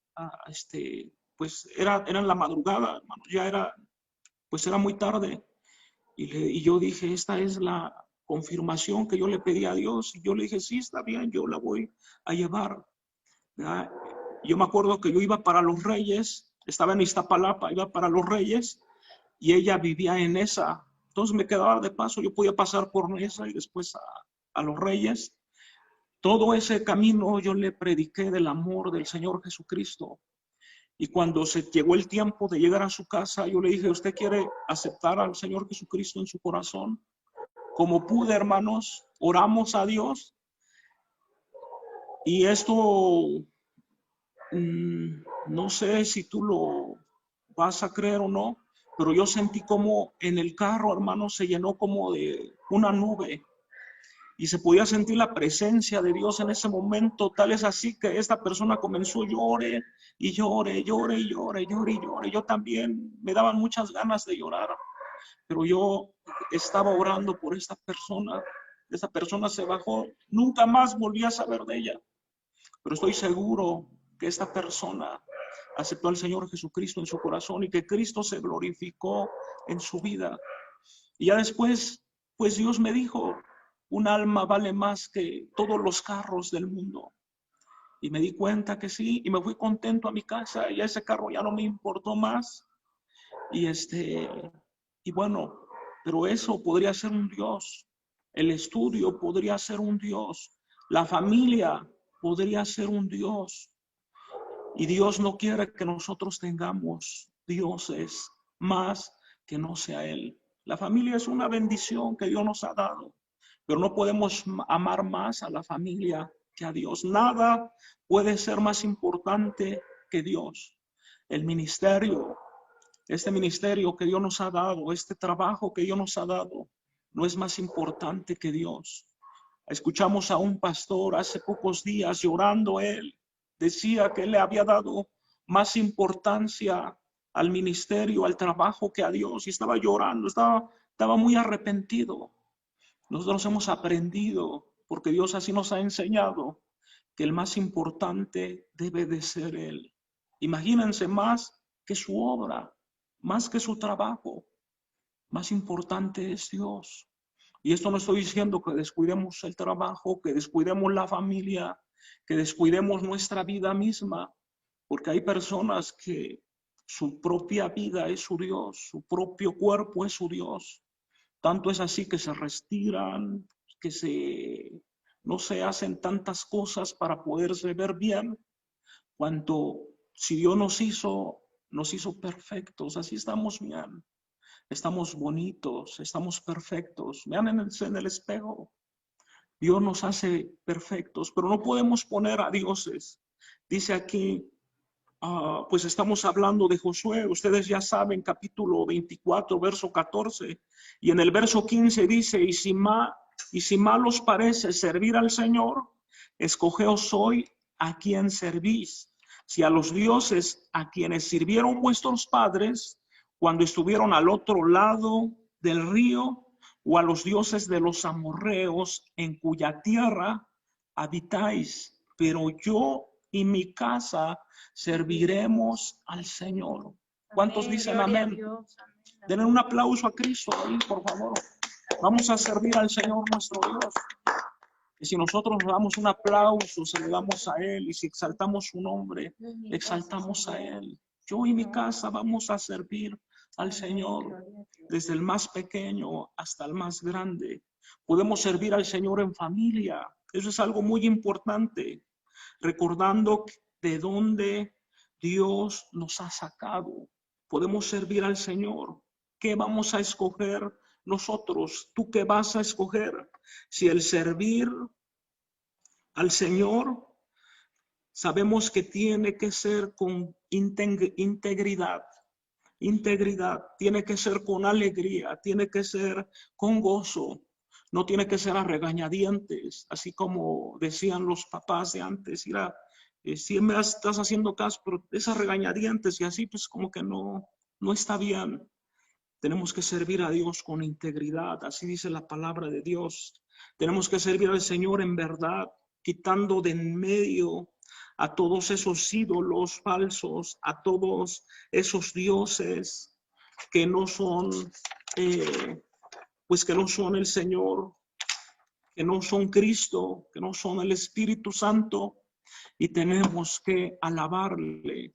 Pues era en la madrugada, hermano, pues era muy tarde. Y yo dije: esta es la confirmación que yo le pedí a Dios. Y yo le dije: sí, está bien, yo la voy a llevar, ¿verdad? Y yo me acuerdo que yo iba para Los Reyes, estaba en Iztapalapa, iba para Los Reyes, y ella vivía en esa. Entonces me quedaba de paso, yo podía pasar por esa y después a Los Reyes. Todo ese camino yo le prediqué del amor del Señor Jesucristo. Y cuando se llegó el tiempo de llegar a su casa, yo le dije, ¿usted quiere aceptar al Señor Jesucristo en su corazón? Como pude, hermanos, oramos a Dios. Y esto, no sé si tú lo vas a creer o no, pero yo sentí como en el carro, hermanos, se llenó como de una nube. Y se podía sentir la presencia de Dios en ese momento. Tal es así que esta persona comenzó a llorar y llore, llore, y llore, llore, y llore. Yo también me daban muchas ganas de llorar, pero yo estaba orando por esta persona. Esta persona se bajó, nunca más volví a saber de ella, pero estoy seguro que esta persona aceptó al Señor Jesucristo en su corazón y que Cristo se glorificó en su vida. Y ya después, pues Dios me dijo, un alma vale más que todos los carros del mundo. Y me di cuenta que sí, y me fui contento a mi casa, y ese carro ya no me importó más. Y bueno, pero eso podría ser un Dios. El estudio podría ser un Dios. La familia podría ser un Dios. Y Dios no quiere que nosotros tengamos dioses más que no sea Él. La familia es una bendición que Dios nos ha dado, pero no podemos amar más a la familia que a Dios. Nada puede ser más importante que Dios. El ministerio, este ministerio que Dios nos ha dado, este trabajo que Dios nos ha dado, no es más importante que Dios. Escuchamos a un pastor hace pocos días llorando él. Decía que él le había dado más importancia al ministerio, al trabajo que a Dios. Y estaba llorando, estaba muy arrepentido. Nosotros hemos aprendido, porque Dios así nos ha enseñado, que el más importante debe de ser Él. Imagínense, más que su obra, más que su trabajo, más importante es Dios. Y esto no estoy diciendo que descuidemos el trabajo, que descuidemos la familia, que descuidemos nuestra vida misma, porque hay personas que su propia vida es su Dios, su propio cuerpo es su Dios. Tanto es así que se retiran, no se hacen tantas cosas para poderse ver bien, cuanto si Dios nos hizo perfectos, así estamos bien. Estamos bonitos, estamos perfectos. Vean en el espejo. Dios nos hace perfectos, pero no podemos poner a dioses. Dice aquí, pues estamos hablando de Josué. Ustedes ya saben, capítulo 24, verso 14. Y en el verso 15 dice, y si mal os parece servir al Señor, escogeos hoy a quien servís. Si a los dioses a quienes sirvieron vuestros padres cuando estuvieron al otro lado del río, o a los dioses de los amorreos en cuya tierra habitáis, pero yo y mi casa serviremos al Señor. ¿Cuántos dicen amén? Denle un aplauso a Cristo ahí, por favor. Vamos a servir al Señor nuestro Dios. Y si nosotros le damos un aplauso, se le damos a Él, y si exaltamos su nombre, exaltamos a Él. Yo y mi casa vamos a servir al Señor, desde el más pequeño hasta el más grande. Podemos servir al Señor en familia. Eso es algo muy importante, recordando de dónde Dios nos ha sacado. Podemos servir al Señor. ¿Qué vamos a escoger nosotros? ¿Tú qué vas a escoger? Si el servir al Señor, sabemos que tiene que ser con integridad. Integridad, tiene que ser con alegría, tiene que ser con gozo, no tiene que ser a regañadientes, así como decían los papás de antes, si me estás haciendo caso, pero esas regañadientes y así, pues como que no está bien. Tenemos que servir a Dios con integridad, así dice la palabra de Dios. Tenemos que servir al Señor en verdad, quitando de en medio a todos esos ídolos falsos, a todos esos dioses que no son, pues que no son el Señor, que no son Cristo, que no son el Espíritu Santo. y tenemos que alabarle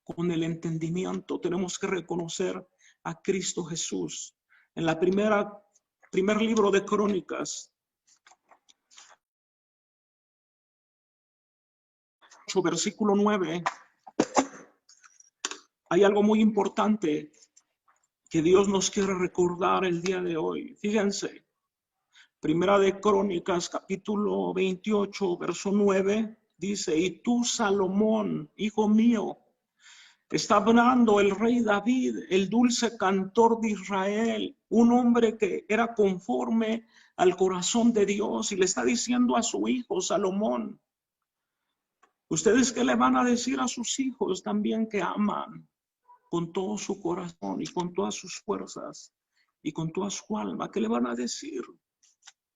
con el entendimiento. Tenemos que reconocer a Cristo Jesús. En la primer libro de Crónicas, versículo 9, hay algo muy importante que Dios nos quiere recordar el día de hoy. Fíjense, Primera de Crónicas, capítulo 28, verso 9, dice: y tú, Salomón, hijo mío, está hablando el rey David, el dulce cantor de Israel, un hombre que era conforme al corazón de Dios, y le está diciendo a su hijo Salomón: ¿ustedes qué le van a decir a sus hijos también que aman con todo su corazón y con todas sus fuerzas y con toda su alma? ¿Qué le van a decir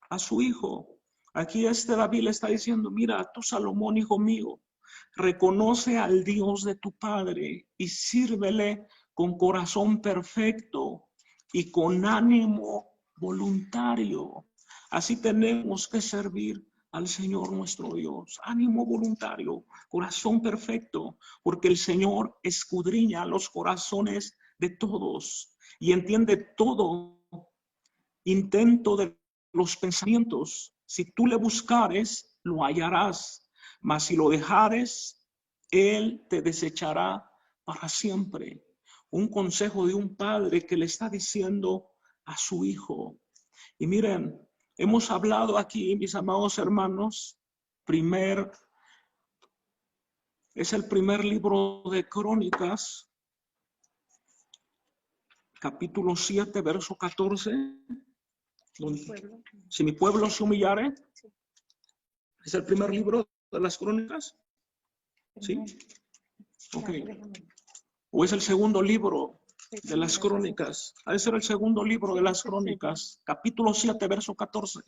a su hijo? Aquí David le está diciendo: mira, tú, Salomón, hijo mío, reconoce al Dios de tu padre y sírvele con corazón perfecto y con ánimo voluntario. Así tenemos que servir al Señor nuestro Dios. Ánimo voluntario, corazón perfecto, porque el Señor escudriña los corazones de todos y entiende todo intento de los pensamientos. Si tú le buscares, lo hallarás, mas si lo dejares, él te desechará para siempre. Un consejo de un padre que le está diciendo a su hijo. Y miren, hemos hablado aquí, mis amados hermanos, es el primer libro de Crónicas, capítulo 7, verso 14. Si mi pueblo se humillare, es el primer libro de las Crónicas. ¿Sí? Ok. ¿O es el segundo libro de las Crónicas? Ha de ser el segundo libro de las Crónicas, capítulo 7, verso 14.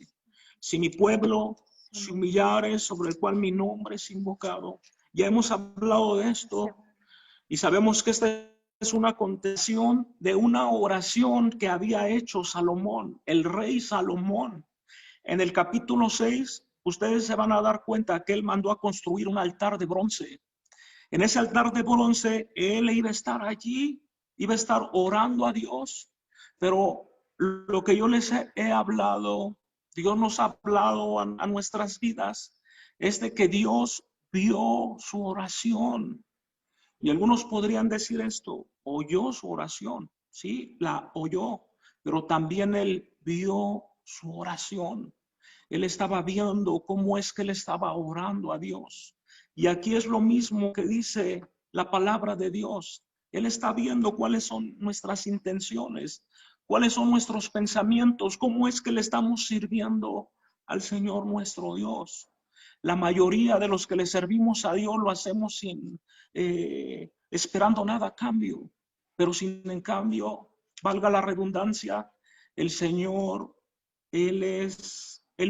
Si mi pueblo se humillare, sobre el cual mi nombre es invocado. Ya hemos hablado de esto y sabemos que esta es una contención de una oración que había hecho Salomón, el rey Salomón. En el capítulo 6, ustedes se van a dar cuenta que él mandó a construir un altar de bronce. En ese altar de bronce, él iba a estar allí, iba a estar orando a Dios. Pero lo que yo les he hablado, Dios nos ha hablado a nuestras vidas, es de que Dios vio su oración. Y algunos podrían decir esto: oyó su oración. Sí, la oyó, pero también él vio su oración. Él estaba viendo cómo es que él estaba orando a Dios. Y aquí es lo mismo que dice la palabra de Dios. Él está viendo cuáles son nuestras intenciones, cuáles son nuestros pensamientos, cómo es que le estamos sirviendo al Señor nuestro Dios. La mayoría de los que le servimos a Dios lo hacemos sin esperando nada a cambio, pero sin en cambio, valga la redundancia, el Señor, Él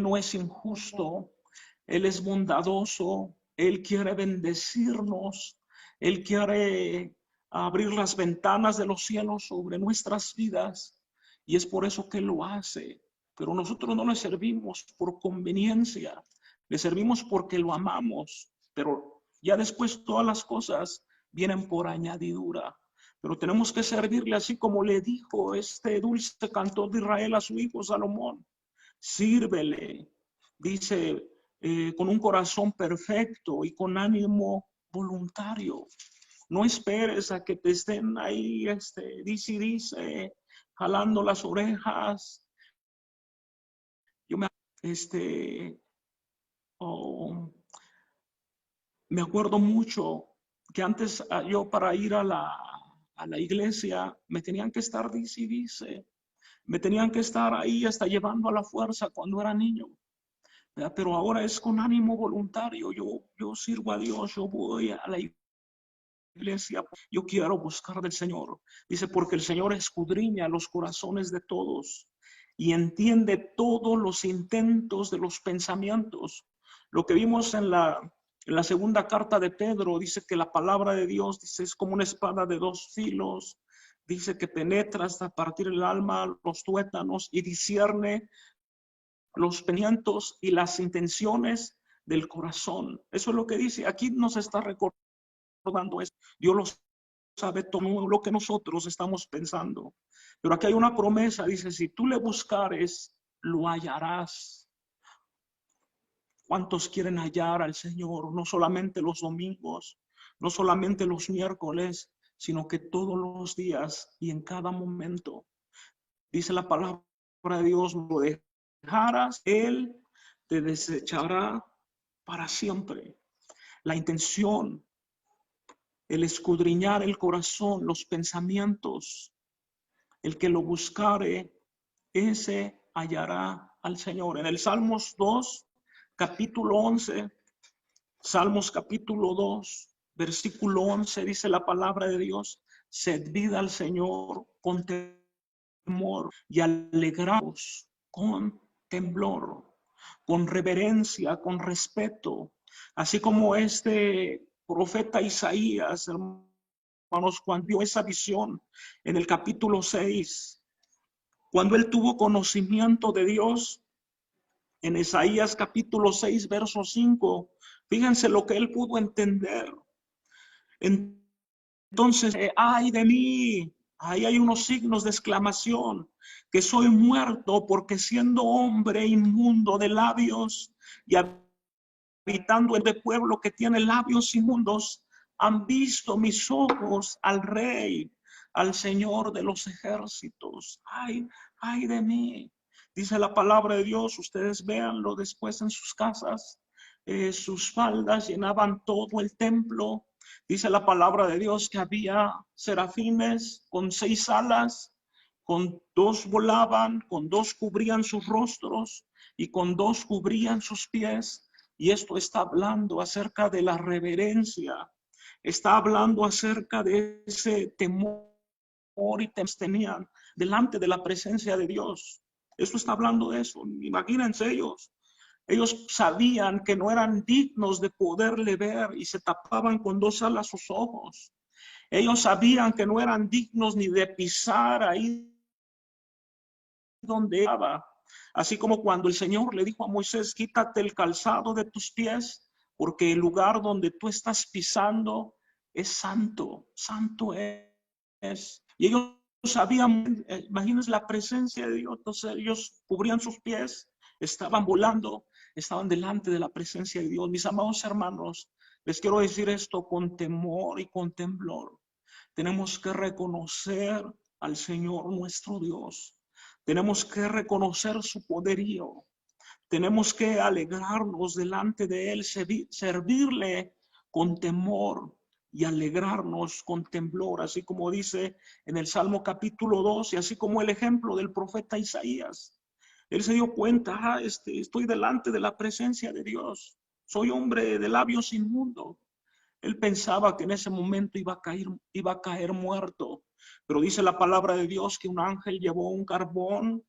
no es injusto, Él es bondadoso, Él quiere bendecirnos, Él quiere abrir las ventanas de los cielos sobre nuestras vidas, y es por eso que Él lo hace. Pero nosotros no le servimos por conveniencia, le servimos porque lo amamos, pero ya después todas las cosas vienen por añadidura. Pero tenemos que servirle así como le dijo este dulce cantor de Israel a su hijo Salomón. Sírvele, dice, con un corazón perfecto y con ánimo voluntario. No esperes a que te estén ahí, dice, jalando las orejas. Yo me acuerdo mucho que antes yo para ir a la iglesia me tenían que estar, dice, me tenían que estar ahí hasta llevando a la fuerza cuando era niño. ¿Verdad? Pero ahora es con ánimo voluntario. Yo sirvo a Dios, yo voy a la iglesia, yo quiero buscar del Señor. Dice, porque el Señor escudriña los corazones de todos y entiende todos los intentos de los pensamientos. Lo que vimos en la segunda carta de Pedro, dice que la palabra de Dios, dice, es como una espada de dos filos. Dice que penetra hasta partir el alma, los tuétanos, y discierne los pensamientos y las intenciones del corazón. Eso es lo que dice. Aquí nos está recordando eso. Dios lo sabe todo lo que nosotros estamos pensando. Pero aquí hay una promesa, dice, si tú le buscares, lo hallarás. ¿Cuántos quieren hallar al Señor? No solamente los domingos, no solamente los miércoles, sino que todos los días y en cada momento. Dice la palabra de Dios, lo dejarás, Él te desechará para siempre. La intención, el escudriñar el corazón, los pensamientos, el que lo buscare, ese hallará al Señor. En el Salmos 2, capítulo 11, Salmos capítulo 2, versículo 11, dice la palabra de Dios, servid al Señor con temor y alegraos con temblor, con reverencia, con respeto, así como este profeta Isaías, hermanos, cuando vio esa visión en el capítulo 6, cuando él tuvo conocimiento de Dios, en Isaías capítulo 6, verso 5, fíjense lo que él pudo entender. Entonces, ay de mí, ahí hay unos signos de exclamación, que soy muerto porque siendo hombre inmundo de labios y habitando en el pueblo que tiene labios inmundos, han visto mis ojos al Rey, al Señor de los ejércitos. Ay de mí. Dice la palabra de Dios, ustedes véanlo después en sus casas. Sus faldas llenaban todo el templo. Dice la palabra de Dios que había serafines con 6 alas, con 2 volaban, con 2 cubrían sus rostros y con 2 cubrían sus pies. Y esto está hablando acerca de la reverencia, está hablando acerca de ese temor y tenían delante de la presencia de Dios. Esto está hablando de eso. Imagínense ellos sabían que no eran dignos de poderle ver y se tapaban con 2 alas sus ojos. Ellos sabían que no eran dignos ni de pisar ahí donde estaba. Así como cuando el Señor le dijo a Moisés, quítate el calzado de tus pies, porque el lugar donde tú estás pisando es santo, santo es. Y ellos sabían, imagínense la presencia de Dios, entonces ellos cubrían sus pies, estaban volando, estaban delante de la presencia de Dios. Mis amados hermanos, les quiero decir esto con temor y con temblor. Tenemos que reconocer al Señor nuestro Dios. Tenemos que reconocer su poderío. Tenemos que alegrarnos delante de Él, servirle con temor y alegrarnos con temblor, así como dice en el Salmo capítulo 2, y así como el ejemplo del profeta Isaías. Él se dio cuenta, estoy delante de la presencia de Dios. Soy hombre de labios inmundos. Él pensaba que en ese momento iba a caer muerto. Pero dice la palabra de Dios que un ángel llevó un carbón,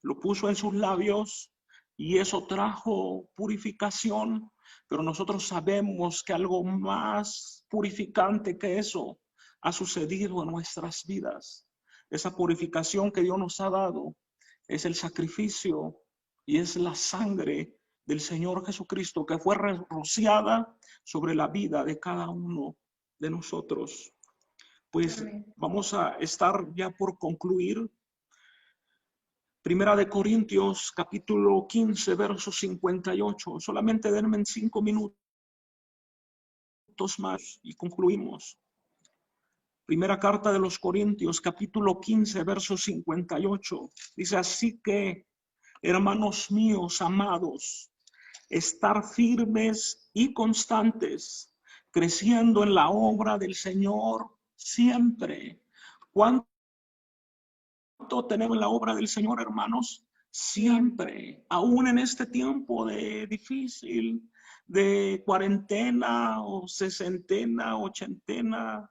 lo puso en sus labios y eso trajo purificación. Pero nosotros sabemos que algo más purificante que eso ha sucedido en nuestras vidas. Esa purificación que Dios nos ha dado es el sacrificio y es la sangre del Señor Jesucristo que fue rociada sobre la vida de cada uno de nosotros. Pues amén. Vamos a estar ya por concluir. Primera de Corintios, capítulo 15, verso 58. Solamente denme 5 minutos más y concluimos. Primera carta de los Corintios, capítulo 15, verso 58. Dice, así que, hermanos míos amados, estar firmes y constantes, creciendo en la obra del Señor siempre. ¿Cuánto tenemos en la obra del Señor, hermanos? Siempre, aún en este tiempo de difícil, de cuarentena o sesentena, ochentena,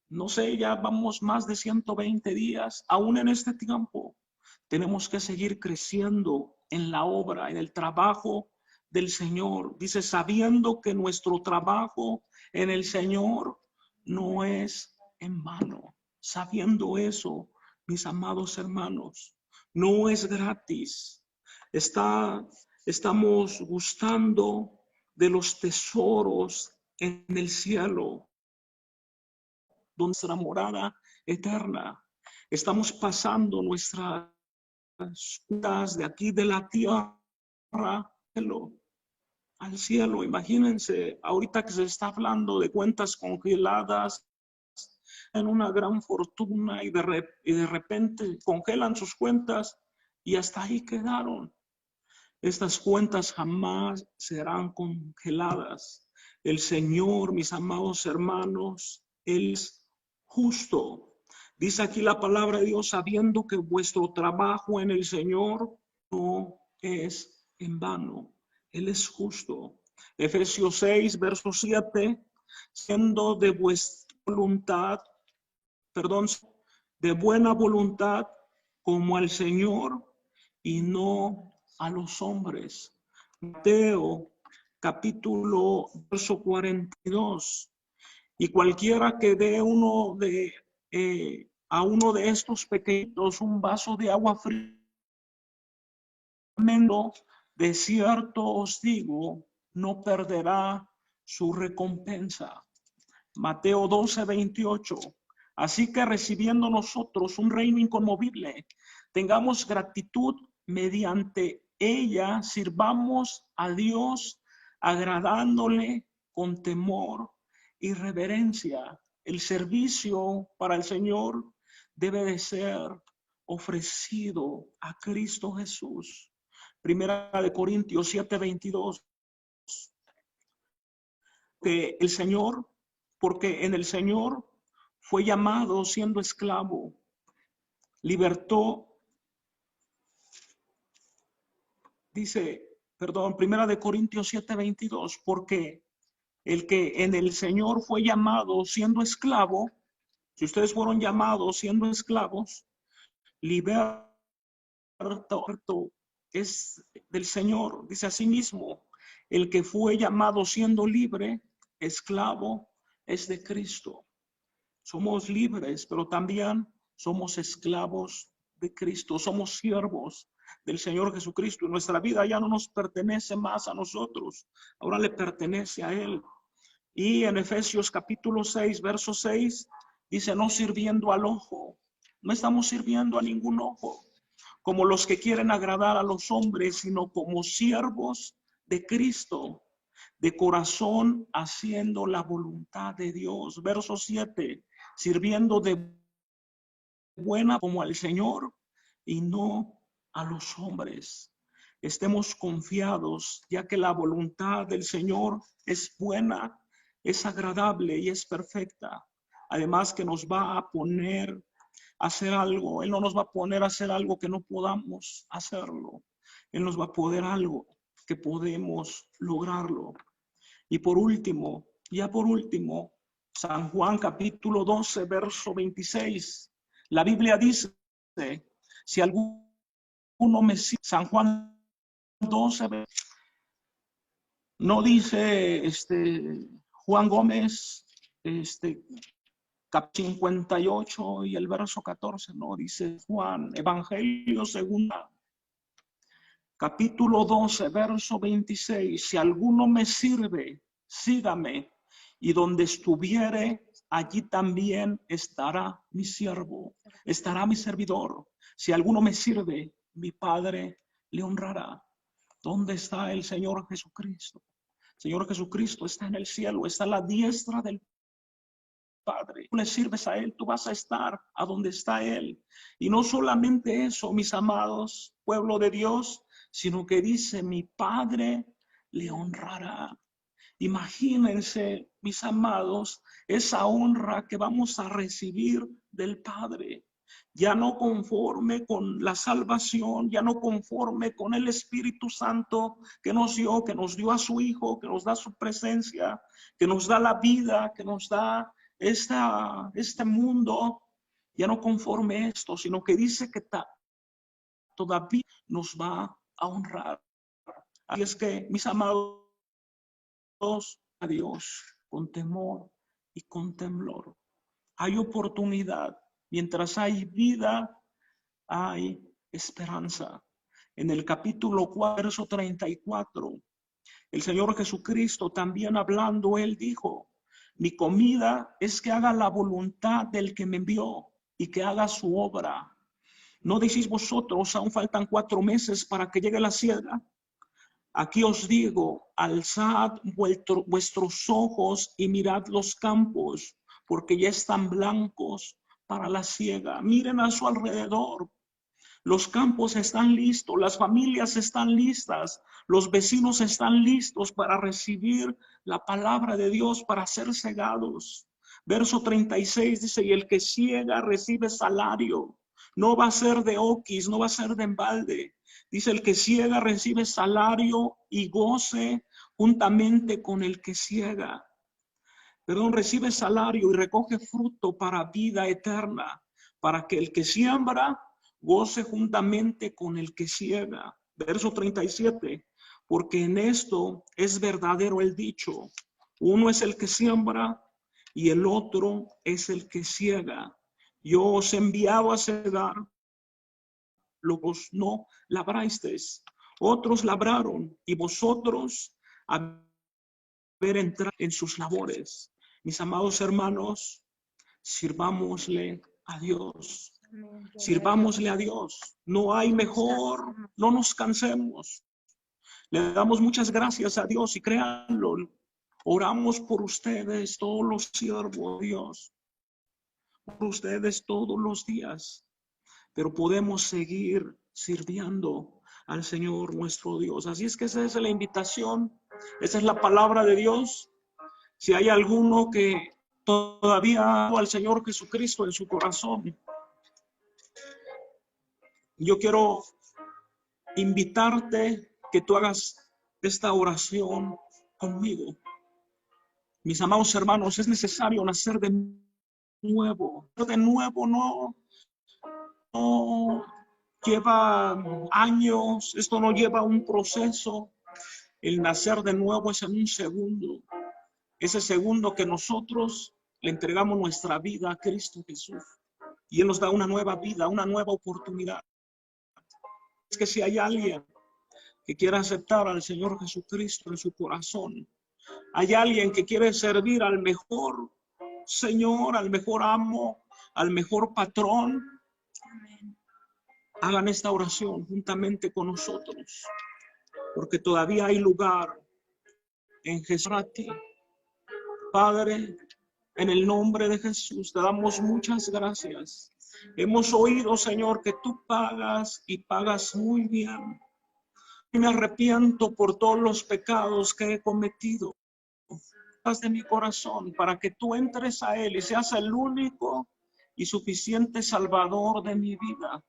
no sé, ya vamos más de 120 días, aún en este tiempo tenemos que seguir creciendo en la obra, en el trabajo del Señor. Dice, sabiendo que nuestro trabajo en el Señor no es en vano. Sabiendo eso, mis amados hermanos, no es gratis. Estamos gustando de los tesoros en el cielo, donde nuestra morada eterna. Estamos pasando nuestras cuentas de aquí de la tierra al cielo. Imagínense, ahorita que se está hablando de cuentas congeladas en una gran fortuna y de repente congelan sus cuentas y hasta ahí quedaron. Estas cuentas jamás serán congeladas. El Señor, mis amados hermanos, Él es justo. Dice aquí la palabra de Dios, sabiendo que vuestro trabajo en el Señor no es en vano. Él es justo. Efesios 6, verso 7, siendo de vuestra voluntad, de buena voluntad, como al Señor y no a los hombres. Mateo capítulo verso 42. Y cualquiera que dé a uno de estos pequeños un vaso de agua fría, de cierto os digo, no perderá su recompensa. Mateo 12, 28. Así que recibiendo nosotros un reino inconmovible, tengamos gratitud mediante ella, sirvamos a Dios agradándole con temor y reverencia. El servicio para el Señor debe de ser ofrecido a Cristo Jesús. Primera de Corintios 7, 22. Que el Señor, porque en el Señor fue llamado siendo esclavo, libertó, Primera de Corintios 7:22, porque el que en el Señor fue llamado siendo esclavo, si ustedes fueron llamados siendo esclavos, liberto es del Señor. Dice así mismo, el que fue llamado siendo libre, esclavo, es de Cristo. Somos libres, pero también somos esclavos de Cristo. Somos siervos del Señor Jesucristo. Y nuestra vida ya no nos pertenece más a nosotros. Ahora le pertenece a Él. Y en Efesios capítulo 6, verso 6, dice, no sirviendo al ojo. No estamos sirviendo a ningún ojo, como los que quieren agradar a los hombres, sino como siervos de Cristo, de corazón haciendo la voluntad de Dios. Verso 7, sirviendo de buena como al Señor y no a los hombres. Estemos confiados, ya que la voluntad del Señor es buena, es agradable y es perfecta. Además que nos va a poner a hacer algo. Él no nos va a poner a hacer algo que no podamos hacerlo. Él nos va a poner algo que podemos lograrlo. Y por último, San Juan capítulo 12, verso 26. La Biblia dice, si alguno me sigue, San Juan 12, no dice Juan Gómez, cap 58 y el verso 14, no, dice Juan, Evangelio según capítulo 12, verso 26, si alguno me sirve, sígame, y donde estuviere, allí también estará mi siervo, estará mi servidor. Si alguno me sirve, mi Padre le honrará. ¿Dónde está el Señor Jesucristo? El Señor Jesucristo está en el cielo, está a la diestra del Padre. Tú le sirves a Él, tú vas a estar a donde está Él. Y no solamente eso, mis amados, pueblo de Dios, sino que dice, mi Padre le honrará. Imagínense, mis amados, esa honra que vamos a recibir del Padre. Ya no conforme con la salvación, ya no conforme con el Espíritu Santo que nos dio a su Hijo, que nos da su presencia, que nos da la vida, que nos da este mundo, ya no conforme esto, sino que dice que todavía nos va a honrar. Así es que, mis amados, a Dios con temor y con temblor. Hay oportunidad. Mientras hay vida, hay esperanza. En el capítulo 4, verso 34, El Señor Jesucristo también hablando, Él dijo, mi comida es que haga la voluntad del que me envió y que haga su obra. ¿No decís vosotros, aún faltan 4 meses para que llegue la siega? Aquí os digo, alzad vuestros ojos y mirad los campos, porque ya están blancos para la siega. Miren a su alrededor. Los campos están listos, las familias están listas, los vecinos están listos para recibir la palabra de Dios, para ser cegados. Verso 36 dice, y el que ciega recibe salario. No va a ser de oquis, no va a ser de embalde. Dice, el que ciega recibe salario y goce juntamente con el que ciega. Perdón, recibe salario y recoge fruto para vida eterna, para que el que siembra goce juntamente con el que ciega. Verso 37, porque en esto es verdadero el dicho, uno es el que siembra y el otro es el que ciega. Yo os he enviado a cegar, lo que vos no labrasteis, otros labraron y vosotros haber entrado en sus labores. Mis amados hermanos, sirvámosle a Dios. Sirvámosle a Dios. No hay mejor, no nos cansemos. Le damos muchas gracias a Dios y créanlo, oramos por ustedes todos los siervos de Dios, por ustedes todos los días, pero podemos seguir sirviendo al Señor nuestro Dios. Así es que esa es la invitación, esa es la palabra de Dios. Si hay alguno que todavía ama al Señor Jesucristo en su corazón, yo quiero invitarte que tú hagas esta oración conmigo. Mis amados hermanos, es necesario nacer de nuevo. De nuevo no lleva años, esto no lleva un proceso. El nacer de nuevo es en un segundo. Ese segundo que nosotros le entregamos nuestra vida a Cristo Jesús. Y Él nos da una nueva vida, una nueva oportunidad. Es que si hay alguien que quiera aceptar al Señor Jesucristo en su corazón, hay alguien que quiere servir al mejor Señor, al mejor amo, al mejor patrón, hagan esta oración juntamente con nosotros, porque todavía hay lugar en Jesús para ti. Padre, en el nombre de Jesús te damos muchas gracias. Hemos oído, Señor, que tú pagas y pagas muy bien. Y me arrepiento por todos los pecados que he cometido de mi corazón para que tú entres a Él y seas el único y suficiente Salvador de mi vida.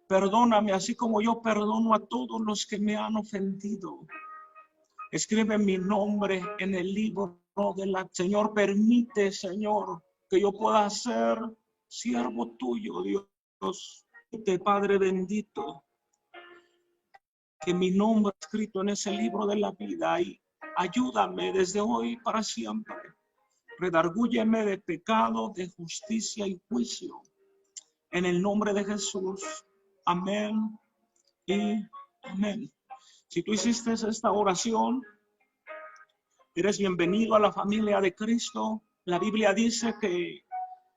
Perdóname así como yo perdono a todos los que me han ofendido. Escribe mi nombre en el libro de la... Señor, permite, Señor, que yo pueda ser siervo tuyo, Dios. Padre bendito, que mi nombre escrito en ese libro de la vida y ayúdame desde hoy para siempre. Redargúyeme de pecado, de justicia y juicio. En el nombre de Jesús. Amén y amén. Si tú hiciste esta oración, eres bienvenido a la familia de Cristo. La Biblia dice que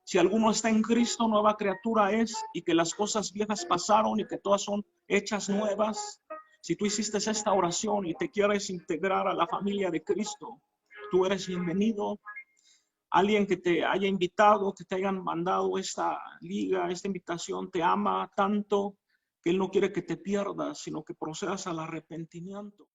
si alguno está en Cristo, nueva criatura es, y que las cosas viejas pasaron y que todas son hechas nuevas. Si tú hiciste esta oración y te quieres integrar a la familia de Cristo, tú eres bienvenido. Alguien que te haya invitado, que te hayan mandado esta liga, esta invitación, te ama tanto que Él no quiere que te pierdas, sino que procedas al arrepentimiento.